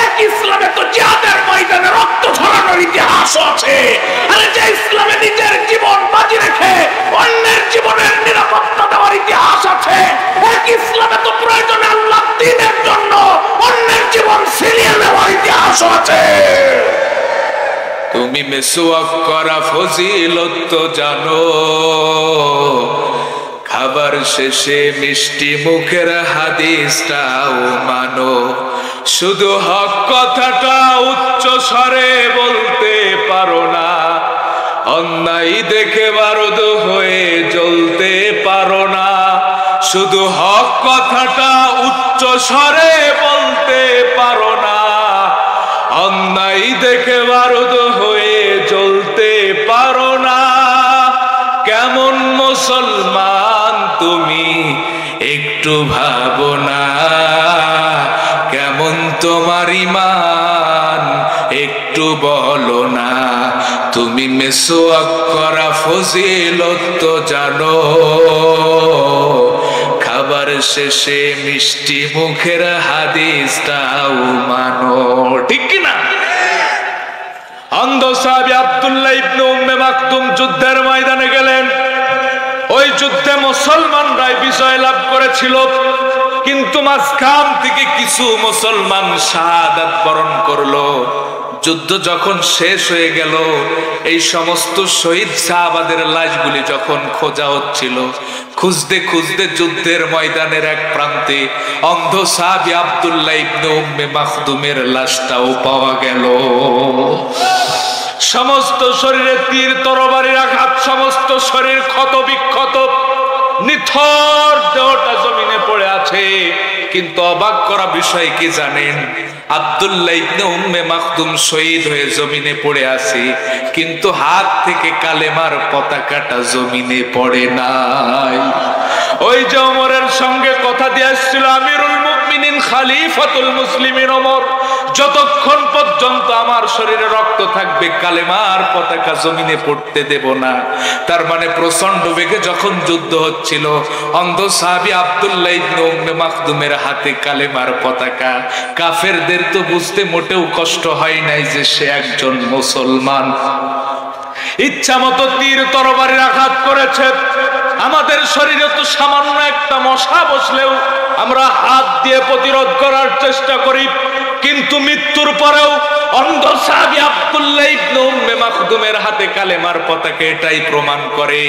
এক ইসলামে তো জিহাদের ময়দানে রক্ত ঝরানোর ইতিহাস আছে। আরে যে ইসলামে নিজের জীবন বাজি রেখে অন্যের জীবনের নিরাপত্তা দেওয়ার ইতিহাস আছে, এক ইসলামে তো প্রয়োজনে আল্লাহ দ্বীনের জন্য অন্যের জীবন ছিনিয়ে নেওয়ার ইতিহাস আছে। তুমি মেসওয়াক করা ফজিলত তো জানো, খাবার শেষে মিষ্টি মুখের হাদিসটাও মানো, শুধু হক কথাটা উচ্চ স্বরে বলতে পারো না, অন্যায় দেখে বারুদ হয়ে জ্বলতে পারো না, শুধু হক কথাটা উচ্চ স্বরে বলতে পারো না, অন্যায় দেখে বারুদ হয়ে জ্বলতে পারো না। কেমন মুসলমান তুমি একটু ভাবো না, কেমন তোমার ঈমান একটু বলো না, তুমি মেসওয়াক করা ফজিলত তো জানো, খাবার শেষে মিষ্টি মুখের হাদিসটাও মানো, ঠিক কি না? অন্ধ সাহাবী আব্দুল্লাহ ইবনে উম্মে মাকতুম যুদ্ধের ময়দানে গেলেন। ওই যুদ্ধে মুসলমানরাই বিজয় লাভ করেছিল, কিন্তু মাঝখান থেকে কিছু মুসলমান শাহাদাত বরণ করলো। যুদ্ধ যখন শেষ হয়ে গেল, এই সমস্ত শহীদ সাহাবাদের লাশগুলি যখন খোঁজা হচ্ছিল, খুঁজতে খুঁজতে যুদ্ধের ময়দানের এক প্রান্তে অন্ধ সাহাবী আব্দুল্লাহ ইবনে উম্মে মাকতুমের লাশটাও পাওয়া গেল। সমস্ত শরীরে তীর তরবারির আঘাত, সমস্ত শরীর ক্ষত বিক্ষত, নিথর দেহটা জমিনে পড়ে আছে। কিন্তু অবাক করা বিষয় কি জানেন? আব্দুল্লাহ ইবনে উম্মে মাকতুম শহীদ হয়ে জমিনে পড়ে আছে, কিন্তু হাত থেকে কালেমার পতাকাটা জমিনে পড়ে নাই। ওই যে ওমরের সঙ্গে কথা দিয়ে আসছিল আমিরুল মুমিনিন খলিফাতুল মুসলিমিন ওমর, যতক্ষণ পর্যন্ত আমার শরীরে রক্ত থাকবে কালেমার পতাকা জমিনে পড়তে দেব না। তার মানে প্রচন্ড বেগে যখন যুদ্ধ হচ্ছিল, অন্ধ সাহাবী আব্দুল্লাহ ইবনে উম্মে মাকতুমের হাতে কালেমার পতাকা। কাফেরদের তো বুঝতে মোটেও কষ্ট হয় নাই যে সে একজন মুসলমান। ইচ্ছা মতো তীর তরবারির আঘাত করেছে। আমাদের শরীরে তো সামান্য একটা মশা বসলেও আমরা হাত দিয়ে প্রতিরোধ করার চেষ্টা করি, কিন্তু মৃত্যুর পরেও অন্ধ সাহাবী আব্দুল্লাহ ইবনে উম্মে মাকতুমের হাতে কালেমার পতাকা এটাই প্রমাণ করে।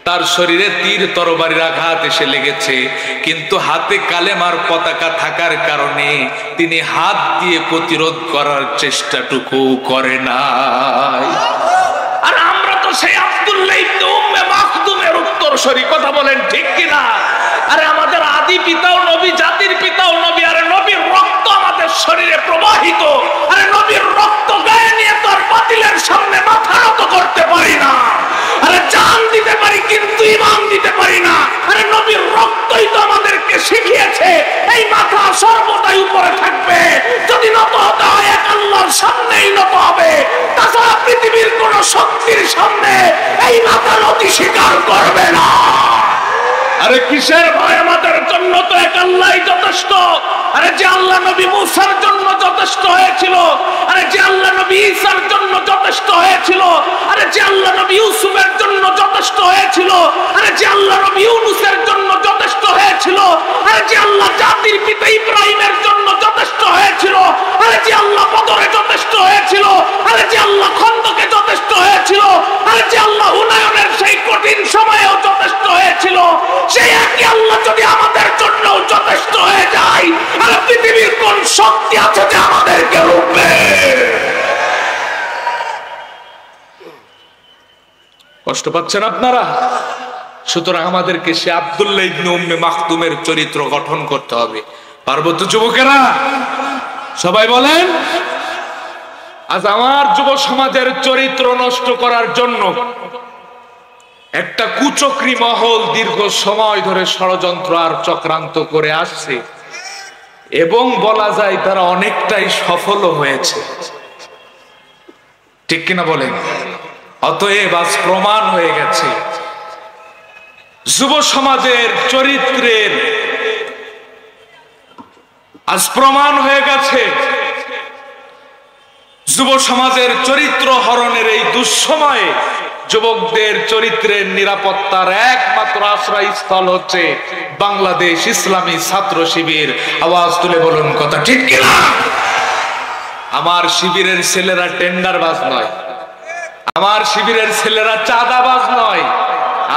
তার শরীরে তীর তরবারির আঘাত এসে লেগেছে, কিন্তু হাতে কালেমার পতাকা থাকার কারণে তিনি হাত দিয়ে প্রতিরোধ করার চেষ্টাটুকু করে নাই। আর আমরা তো সেই আব্দুল্লাহ ইবনে উম্মে মাকতুমের উত্তরসূরি, কথা বলেন ঠিক কিনা? আরে আমাদের আদি পিতাও নবী, জাতির পিতাও নবী। আরে নবীর রক্ত আমাদের শরীরে প্রবাহিত। আরে নবীর রক্ত গায়ে নিয়ে তো আর বাতিলের সামনে মাথা নত করতে পারি না। আরে জান দিতে পারি, কিন্তু ঈমান দিতে পারি না। আরে নবীর রক্তই তো আমাদেরকে শিখিয়েছে এই মাথা সর্বদাই উপরে থাকবে। যদি নত হতে হয় এক আল্লাহর সামনেই নত হবে, তাছাড়া পৃথিবীর কোন শক্তির সামনে এই মাথা নতি স্বীকার করবে না। আরে কিসের ভয়? আমাদের জন্য তো এক আল্লাহই যথেষ্ট। আরে যে আল্লাহ নবী মুসার জন্য যথেষ্ট হয়েছিল, আরে যে আল্লাহ নবী ঈসার জন্য যথেষ্ট হয়েছিল, আরে যে আল্লাহ নবী ইউসুফের জন্য যথেষ্ট হয়েছিল, আরে যে আল্লাহ নবী ইউনূসের জন্য যথেষ্ট হয়েছিল, আরে যে আল্লাহ জাতির পিতা ইব্রাহিমের জন্য আল্লাহ খন্দকে যথেষ্ট হয়েছিল, আর যে আল্লাহ হুনায়নের সেই কঠিন সময়েও যথেষ্ট হয়েছিল, সেই একই আল্লাহ যদি আমাদের জন্য যথেষ্ট হয়ে যায়, আর পৃথিবীর কোন শক্তি আছে যে আমাদেরকে রুখবে? কষ্ট পাচ্ছেন আপনারা? সুতরাং আমাদেরকে সে আব্দুল্লাহ ইবনে উম্মে মাকতুমের চরিত্র গঠন করতে হবে। পারবো তো যুবকেরা? সবাই বলেন। আজ আমার যুব সমাজের চরিত্র নষ্ট করার জন্য একটা কুচক্রী মহল দীর্ঘ সময় ধরে ষড়যন্ত্র আর চক্রান্ত করে আসছে, এবং বলা যায় তারা অনেকটাই সফল হয়েছে। ঠিক কিনা বলেন? অতএব আজ প্রমাণ হয়ে গেছে যুব সমাজের চরিত্রের, আজ প্রমাণ হয়ে গেছে যুব সমাজের চরিত্র হরণের এই দুঃসময়ে যুবকদের চরিত্রের নিরাপত্তার একমাত্র আশ্রয়স্থল হচ্ছে বাংলাদেশ ইসলামী ছাত্র শিবির। আওয়াজ তুলে বলুন কথা ঠিক কিনা? আমার শিবিরের ছেলেরা টেন্ডারবাজ নয়, আমার শিবিরের ছেলেরা চাঁদাবাজ নয়,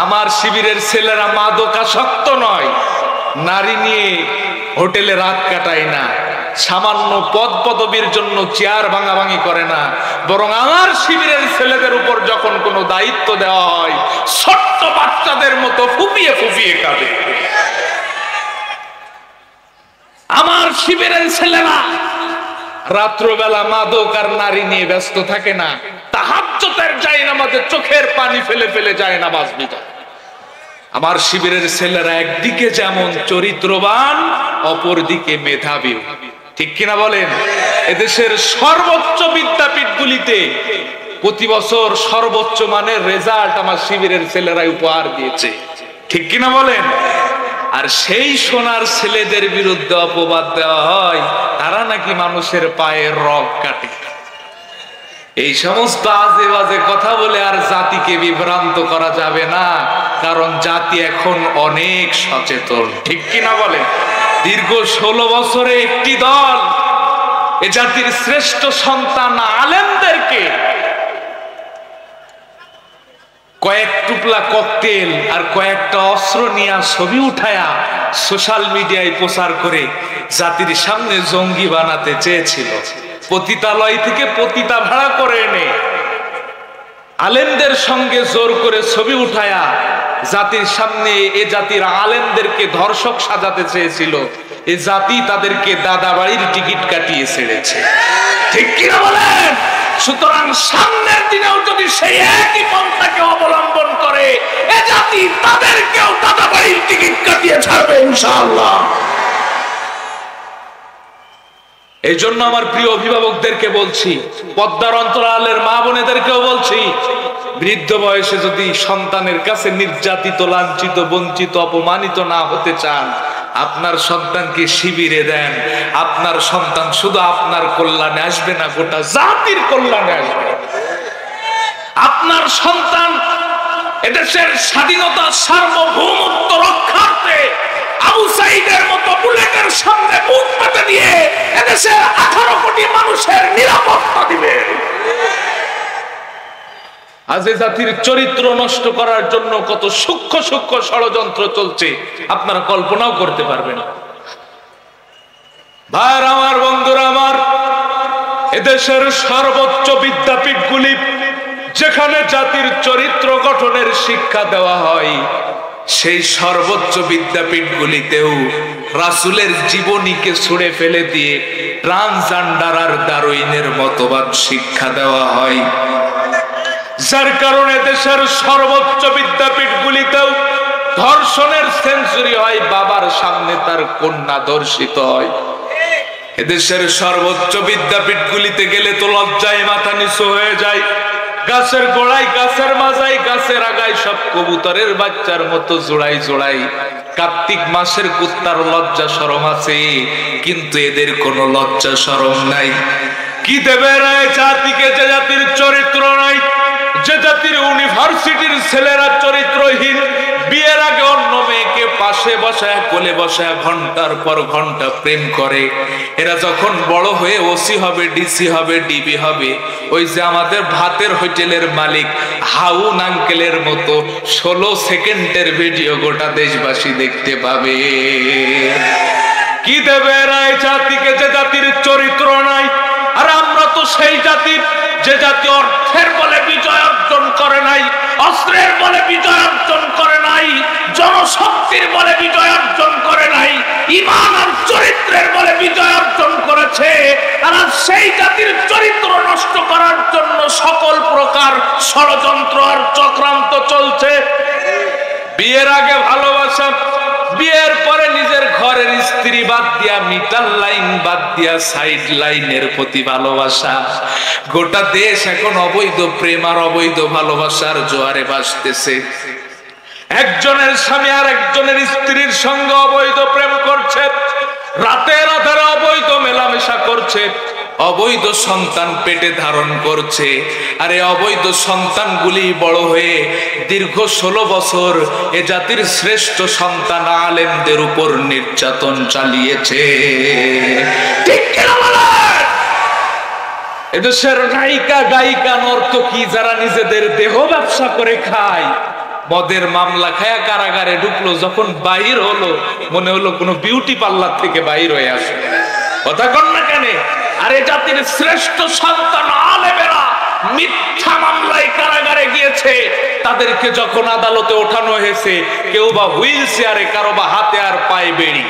আমার শিবিরের ছেলেরা মাদকাসক্ত নয়, নারী নিয়ে হোটেলে রাত কাটায় না, সামান্য পদ পদবীর জন্য চেয়ার ভাঙাভাঙি করে না, বরং আমার শিবিরের ছেলেদের উপর যখন কোনো দায়িত্ব দেওয়া হয় ছোট্ট বাচ্চাদের মতো ফুপিয়ে ফুপিয়ে কাঁদে। আমার শিবিরের ছেলেরা রাত্রবেলা মাদক আর নারী নিয়ে ব্যস্ত থাকে না, তাহাজ্জুদের জায়নামাজে চোখের পানি ফেলে ফেলে জায়নামাজ বিছায়। আমার শিবিরের ছেলেরা একদিকে যেমন চরিত্রবান, অপরদিকে মেধাবী। ঠিক কিনা বলেন? এদেশের সর্বোচ্চ বিদ্যাপীঠগুলিতে প্রতি বছর সর্বোচ্চ মানের রেজাল্ট আমার শিবিরের ছেলেরাই উপহার দিয়েছে। ঠিক কিনা বলেন? আর সেই সোনার ছেলেদের বিরুদ্ধে অপবাদ দেওয়া হয় তারা নাকি মানুষের পায়ের রগ কাটে। এই সমস্ত আজে বাজে কথা বলে আর জাতিকে বিভ্রান্ত করা যাবে না, কারণ জাতি এখন অনেক সচেতন। ঠিক কিনা বলে? দীর্ঘ 16 বছরে একটি দল এ জাতির শ্রেষ্ঠ সন্তান আলেমদেরকে কয়েক টুকলা ককটেল আর কয়েকটা অস্ত্র নিয়ে ছবি উঠায়া সোশ্যাল মিডিয়ায় প্রচার করে জাতির সামনে জঙ্গি বানাতে চেয়েছিল। পতিতালয় থেকে পতিতা ভাড়া করে এনে আলেমদের সঙ্গে জোর করে ছবি উঠায়া জাতির সামনে এ জাতির আলেমদেরকে ধর্ষক সাজাতে চেয়েছিল। এ জাতি তাদেরকে দাদা বাড়ির টিকিট কাটিয়ে ছেড়েছে। ঠিক কিনা বলেন? সুতরাং সামনের দিনেও যদি সেই একই পন্থাকে অবলম্বন করে এ জাতি তাদেরকেও দাদা বাড়ির টিকিট কাটিয়ে ছাড়বে ইনশাআল্লাহ। এই জন্য আমার প্রিয় অভিভাবকদেরকে বলছি, পদ্মার অন্তরালের মা বোনেদেরকেও বলছি, বৃদ্ধ বয়সে যদি সন্তানের কাছে নির্যাতিত, লাঞ্ছিত, বঞ্চিত, অপমানিত না হতে চান, আপনার সন্তানকে শিবিরে দেন। আপনার সন্তান শুধু আপনার কল্যাণে আসবে না, গোটা জাতির কল্যাণে আসবে। আপনার সন্তান এদেশের স্বাধীনতা, সার্বভৌমত্ব রক্ষার্থে আবু সাইদের মতো বুলেটের সামনে বুক পেতে দিয়ে এদেশের 18 কোটি মানুষের নিরাপত্তা দিবে। আজ এ জাতির চরিত্র নষ্ট করার জন্য কত সূক্ষ্ম সূক্ষ্ম ষড়যন্ত্র চলছে আপনারা কল্পনাও করতে পারবেন না। ভাইরা আমার, বন্ধুরা আমার, এদেশের সর্বোচ্চ বিদ্যাপীঠগুলি যেখানে জাতির চরিত্র গঠনের শিক্ষা দেওয়া হয়, সেই সর্বোচ্চ বিদ্যাপীঠগুলিতেও রাসূলের জীবনীকে ছুঁড়ে ফেলে দিয়ে ট্রান্সজেন্ডার আর দারুইনের মতবাদ শিক্ষা দেওয়া হয়। যার কারণে দেশের সর্বোচ্চ বিদ্যাপীঠগুলিতেও ধর্ষণের সেঞ্চুরি হয়, বাবার সামনে তার কন্যা ধর্ষিত হয়। এদেশের সর্বোচ্চ বিদ্যাপীঠগুলিতে গেলে তো লজ্জায় মাথা নিচু হয়ে যায়। গাছের গোড়ায়, গাছের মাজায়, গাছের আগায় সব কবুতরের বাচ্চার মতো জোড়াই জোড়াই। কার্তিক মাসের কুত্তার লজ্জা শরম আছে, কিন্তু এদের কোনো লজ্জা শরম নাই। কি দেবে রায় জাতিকে যে জাতির চরিত্র নাই, যে জাতির ইউনিভার্সিটির ছেলেরা চরিত্রহীন, বিয়ের আগে অন্য মেয়েকে পাশ পাশে বসায় কোলে বসায় ঘন্টার পর ঘন্টা প্রেম করে। এরা যখন বড় হয়ে ওসি হবে, ডিসি হবে, ডিবি হবে, ওই যে আমাদের ভাতের হোটেলের মালিক হাউন আঙ্কেলের মতো 16 সেকেন্ডের ভিডিও গোটা দেশবাসী দেখতে পাবে। কি দেবে এরা এই জাতিকে, যে জাতির চরিত্র নাই? আর আমরা তো সেই জাতির যে জাতি অর্থের বলে বিজয় অর্জন করে নাই, অস্ত্রের বলে বিজয় অর্জন করে নাই, জনশক্তির বলে বিজয় অর্জন করে নাই, ঈমান আর চরিত্রের বলে বিজয় অর্জন করেছে। আর সেই জাতির চরিত্র নষ্ট করার জন্য সকল প্রকার ষড়যন্ত্র আর চক্রান্ত চলছে। বিয়ের আগে ভালোবাসা, বিয়ের পরে নিজের ঘরের স্ত্রী বাদ দিয়া, মিটার লাইন বাদ দিয়া সাইড লাইনের প্রতি ভালোবাসা। গোটা দেশ এখন অবৈধ প্রেম আর অবৈধ ভালোবাসার জোয়ারে ভাসতেছে। একজনের স্বামী আর একজনের স্ত্রীর সঙ্গে অবৈধ প্রেম করছে, রাতের আধারে অবৈধ মেলামেশা করছে, অবৈধ সন্তান পেটে ধারণ করছে। আর এই অবৈধ সন্তানগুলি বড় হয়ে দীর্ঘ 16 বছর এ জাতির শ্রেষ্ঠ সন্তান আলেমদের উপর নির্যাতন চালিয়েছে। ঠিক কিনা বলেন? এদেশের নায়িকা গায়িকা নর্তকী যারা নিজেদের দেহ ব্যবসা করে খায়, মদের মামলা খায়া কারাগারে ঢুকলো, যখন বাহির হলো মনে হলো কোন বিউটি পার্লার থেকে বাহির হয়ে আসে। কথা কন না কেন? আরে জাতির শ্রেষ্ঠ সন্তান আলেমেরা মিথ্যা মামলায় কারাগারে গিয়েছে, তাদেরকে যখন আদালতে ওঠানো হয়েছে, কেউ বা হুইল চেয়ারে, কারো বা হাতে আর পায়ে বেড়ি।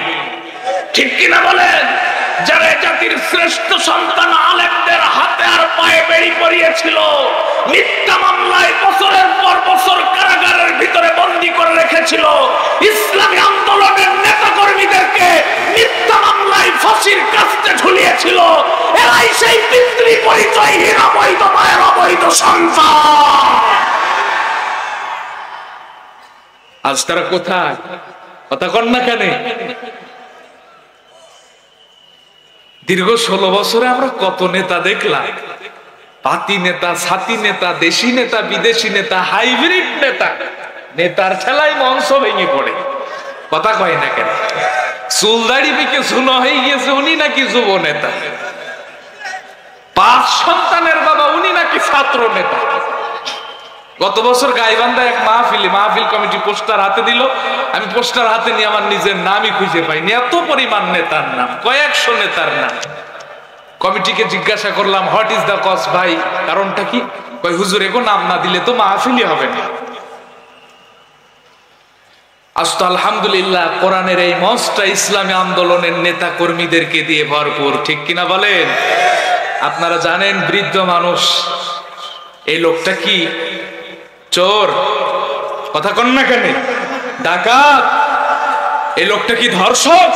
ঠিক কিনা বলেন? যারা জাতির শ্রেষ্ঠ সন্তান আলেমদের হাতে আর পায়ে বেড়ি পরিয়েছিল, মিথ্যা মামলায় বছরের পর বছর কারাগারের ভিতরে বন্দী করে রেখেছিল, ইসলামী আন্দোলনের নেতা কর্মীদেরকে মিথ্যা মামলায় ফাঁসির কাস্তে ঝুলিয়েছিল, এরাই সেই পিতৃ পরিচয়হীন অবৈধ মায়ের অবৈধ সন্তান। আজ তারা কোথায়? কথা কন না কেন? দীর্ঘ 16 বছরে আমরা কত নেতা দেখলাম, পাতি নেতা, ছাতি নেতা, দেশি নেতা, বিদেশি নেতা, হাইব্রিড নেতা। নেতার ঠেলায় মঞ্চ ভেঙে পড়ে। কথা কয় না কেন? চুলদাড়ি বিকে শুনো হয়ে গিয়েছে, উনি নাকি যুব নেতা। 5 সন্তানের বাবা, উনি নাকি ছাত্র নেতা। গত বছর গাইবান্ধায় এক মাহফিল কমিটি পোস্টার হাতে দিল, আমি পোস্টার হাতে নিয়ে আমার নিজের নামই খুঁজে পাইনি। এত পরিমাণ নেতার নাম, কয়েকশো নেতার নাম। কমিটিকে জিজ্ঞাসা করলাম, হোয়াট ইজ দা কজ ভাই, কারণটা কি? কয় হুজুর এগো নাম না দিলে তো মাহফিলই হবে না। আজ তো আলহামদুলিল্লাহ কোরআনের এই মঞ্চটা ইসলামী আন্দোলনের নেতা কর্মীদেরকে দিয়ে ভরপুর। ঠিক কিনা বলেন? আপনারা জানেন বৃদ্ধ মানুষ, এই লোকটা কি চোর? কথা কন না কেন? ডাকাত? এই লোকটা কি ধর্ষক?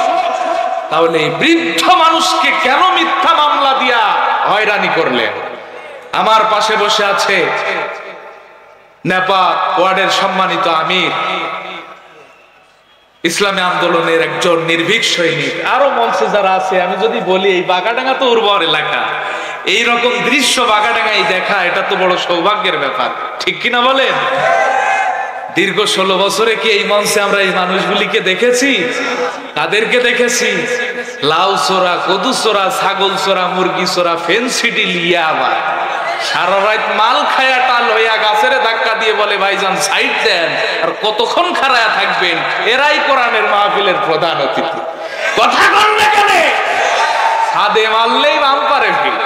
তাহলে এই বৃদ্ধ মানুষকে কেন মিথ্যা মামলা দিয়া হয়রানি করলেন? আমার পাশে বসে আছে নেপা ওয়ার্ডের সম্মানিত আমির, ইসলামী আন্দোলনের একজন নির্ভীক সৈনিক। আরো মঞ্চে যারা আছে, আমি যদি বলি এই বাগাডাঙ্গা তো উর্বর এলাকা, এইরকম দৃশ্য বাগাডাঙ্গায় দেখা এটা তো বড় সৌভাগ্যের ব্যাপার। ঠিক কিনা বলেন? দীর্ঘ 16 বছরে কি এই মঞ্চে আমরা এই মানুষগুলিকে দেখেছি? তাদেরকে দেখেছি লাউ চোরা, কদু চোরা, ছাগল চোরা, মুরগি চোরা, ফেন্সিডি লিয়া আবার সারা রাত মাল খায়া টাল হইয়া গাছের ধাক্কা দিয়ে বলে ভাইজান সাইড দেন, আর কতক্ষণ খাড়ায়া থাকবেন? এরাই কোরআনের মাহফিলের প্রধান অতিথি। কথা কন না কেন? ছাদে মারলেই বাম্পারে ফিল,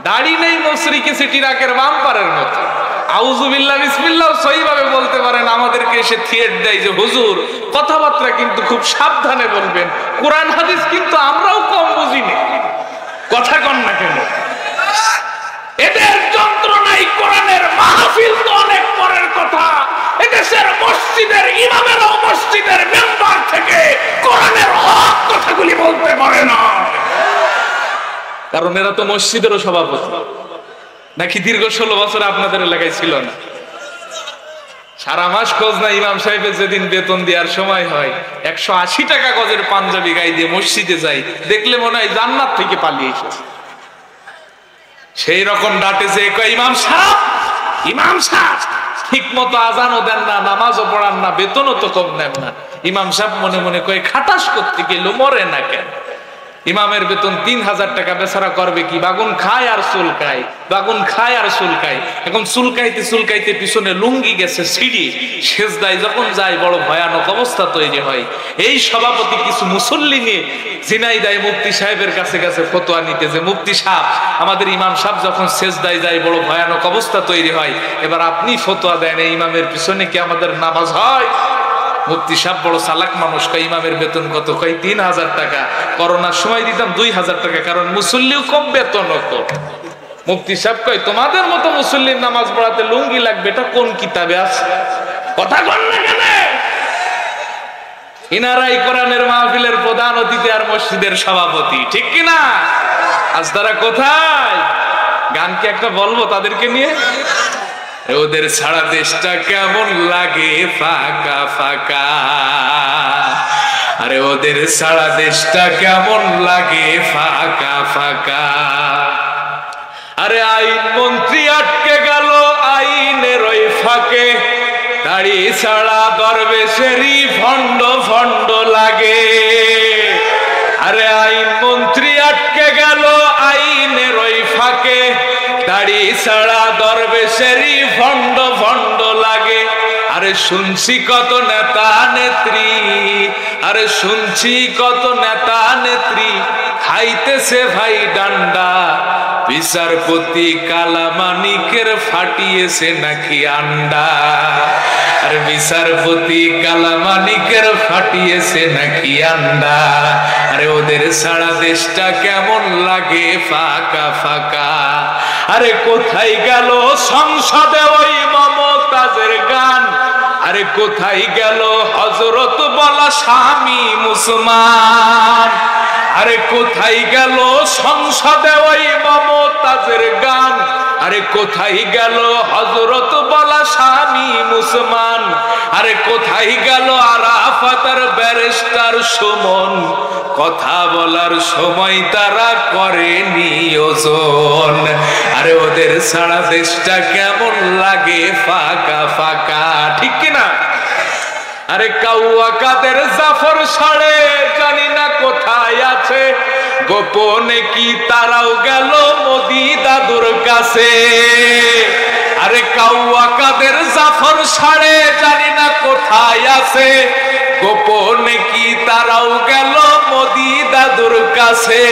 দাড়ি নেই মসরিকে সিটি রাকের বাম্পারের মতো। আউযুবিল্লাহ বিসমিল্লাহ সহিভাবে বলতে পারেন, আমাদেরকে এসে থিয়েট দেয় যে হুজুর কথাবার্তা কিন্তু খুব সাবধানে বলবেন, কোরআন হাদিস কিন্তু আমরাও কম বুঝিনি। কথা কন না কেন? এদের যন্ত্রণাই কোরআনের মাহফিল তো অনেক পরের কথা। এদেশের মসজিদের ইমামেরাও মসজিদের মেম্বার থেকে কোরআনের হক কথাগুলি বলতে পারে না, কারণ এরা তো মসজিদেরও সভাপতি। নাকি দীর্ঘ 16 বছর আপনাদের এলাকায় ছিল না? সারা মাস খোঁজ না ইমাম সাহেবের যেদিন বেতন দেওয়ার সময় হয়, 180 টাকা গজের পাঞ্জাবি গায়ে দিয়ে মসজিদে যাই, দেখলে মনে হয় জান্নাত থেকে পালিয়ে এসেছে। সেই রকম ডাটে যে ইমাম সাহেব, ইমাম সাহেব ঠিক মতো আজানও দেন না, নামাজও পড়ান না, বেতনও তো কম নেন না। ইমাম সাহেব মনে মনে কয়ে খাটাস করতে গেল, মরে না কেন? ইমামের বেতন 3000 টাকা, বেচারা করবে কি? বাগুন খায় আর চুলকায়, বাগুন খায় আর চুলকায়। এখন চুলকাইতে চুলকাইতে পিছনে লুঙ্গি গেছে ছিঁড়ি, সেজদায় যখন যায় বড় ভয়ানক অবস্থা তৈরি হয়। এই সভাপতি কিছু মুসল্লি নিয়ে ঝিনাইদহে মুফতি সাহেবের কাছে গেছে ফতোয়া নিতে, যে মুফতি সাহেব, আমাদের ইমাম সাহেব যখন সেজদায় যায় বড় ভয়ানক অবস্থা তৈরি হয়, এবার আপনি ফতোয়া দেন, এই ইমামের পিছনে কি আমাদের নামাজ হয়? মুফতি সাহেব বড় চালাক মানুষ, কয় ইমামের বেতন কত? কয় 3000 টাকা। করোনার সময় দিতাম 2000 টাকা, কারণ মুসল্লিও কম, বেতনও কম। মুফতি সাহেব কয় তোমাদের মতো মুসল্লির নামাজ পড়াতে লুঙ্গি লাগবে, এটা কোন কিতাবে আছে? কথা বল না কেন? ইনারাই কোরআনের মাহফিলের প্রধান অতিথি আর মসজিদের সভাপতি, ঠিক কিনা? আজ তারা কোথায়? গান কি একটা বলবো তাদেরকে নিয়ে? ওদের ছাড়া দেশটা কেমন লাগে ফাঁকা ফাঁকা, আরে ওদের ছাড়া দেশটা কেমন লাগে ফাঁকা ফাঁকা। আরে আইন মন্ত্রী আটকে গেল আইনের ওই ফাঁকে, দাড়ি ছাড়া দরবেশেরই ভণ্ড ভণ্ড লাগে। আরে আইন মন্ত্রী আটকে গেল আইনের ওই ফাঁকে, দাড়ি ছাড়া দরবেশেরই ভণ্ড ভণ্ড লাগে। আরে শুনছি কত নেতা নেত্রী, আরে শুনছি কত নেতা নেত্রী খাইতেছে ভাই ডান্ডা, বিচারপতি কালামানিকের ফাটিয়েছে নাকি আন্ডা। আর বিচারপতি কালামানিকের ফাটিয়েছে নাকি আন্ডা। আরে ওদের সারা দেশটা কেমন লাগে ফাঁকা ফাঁকা। আরে কোথায় গেল সংসদে ওই মমতাজের গান, আরে কোথায় গেল হযরত বলা স্বামী মুসলমান। আরে কোথায় গেল সংসদে ওই মমতাজের গান, আরে কোথায় গেল হযরত বলা স্বামী মুসলমান। আরে কোথায় গেল আরাফাতের ব্যারিস্টার সুমন, কথা বলার সময় তারা করে নিয়োজন। আরে ওদের সারা দেশটা কেমন লাগে ফাঁকা ফাঁকা, ঠিক কিনা? আরে কাউয়া কাদের জাফর সাড়ে জানি না কোথায় আছে, গোপনে কি তারাও গেল মোদি দাদুর কাছে। আরে কাউয়া কাদের জাফর সাড়ে জানি না কোথায় আছে, গোপনে কি তারাও গেল মোদি দাদুর কাছে।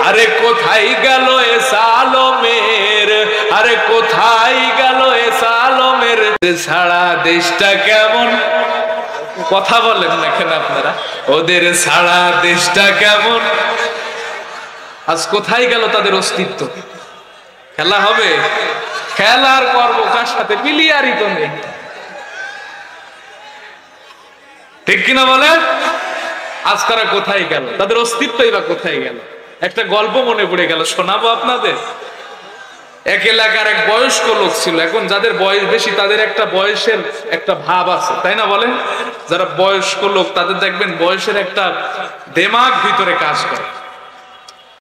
আরে কোথায় গেল এসালমের, আরে কোথায় গেল এসালমের ছাড়া দেশটা কেমন? কথা বলেন না কেন আপনারা? ওদের ছাড়া দেশটা কেমন? আজ কোথায় গেল তাদের অস্তিত্ব? খেলা হবে, খেলার পর্ব কার সাথে? প্লেয়ারই তো নেই, ঠিক কিনা বলেন? আজ তারা কোথায় গেল? তাদের অস্তিত্বই বা কোথায় গেল? একটা গল্প মনে পড়ে গেল, শোনাবো আপনাদের। এক এলাকার এক বয়স্ক লোক ছিল। এখন যাদের বয়স বেশি তাদের একটা বয়সের একটা ভাব আছে, তাই না বলেন? যারা বয়স্ক লোক তাদের দেখবেন বয়সের একটা দেমাগ ভিতরে কাজ করে।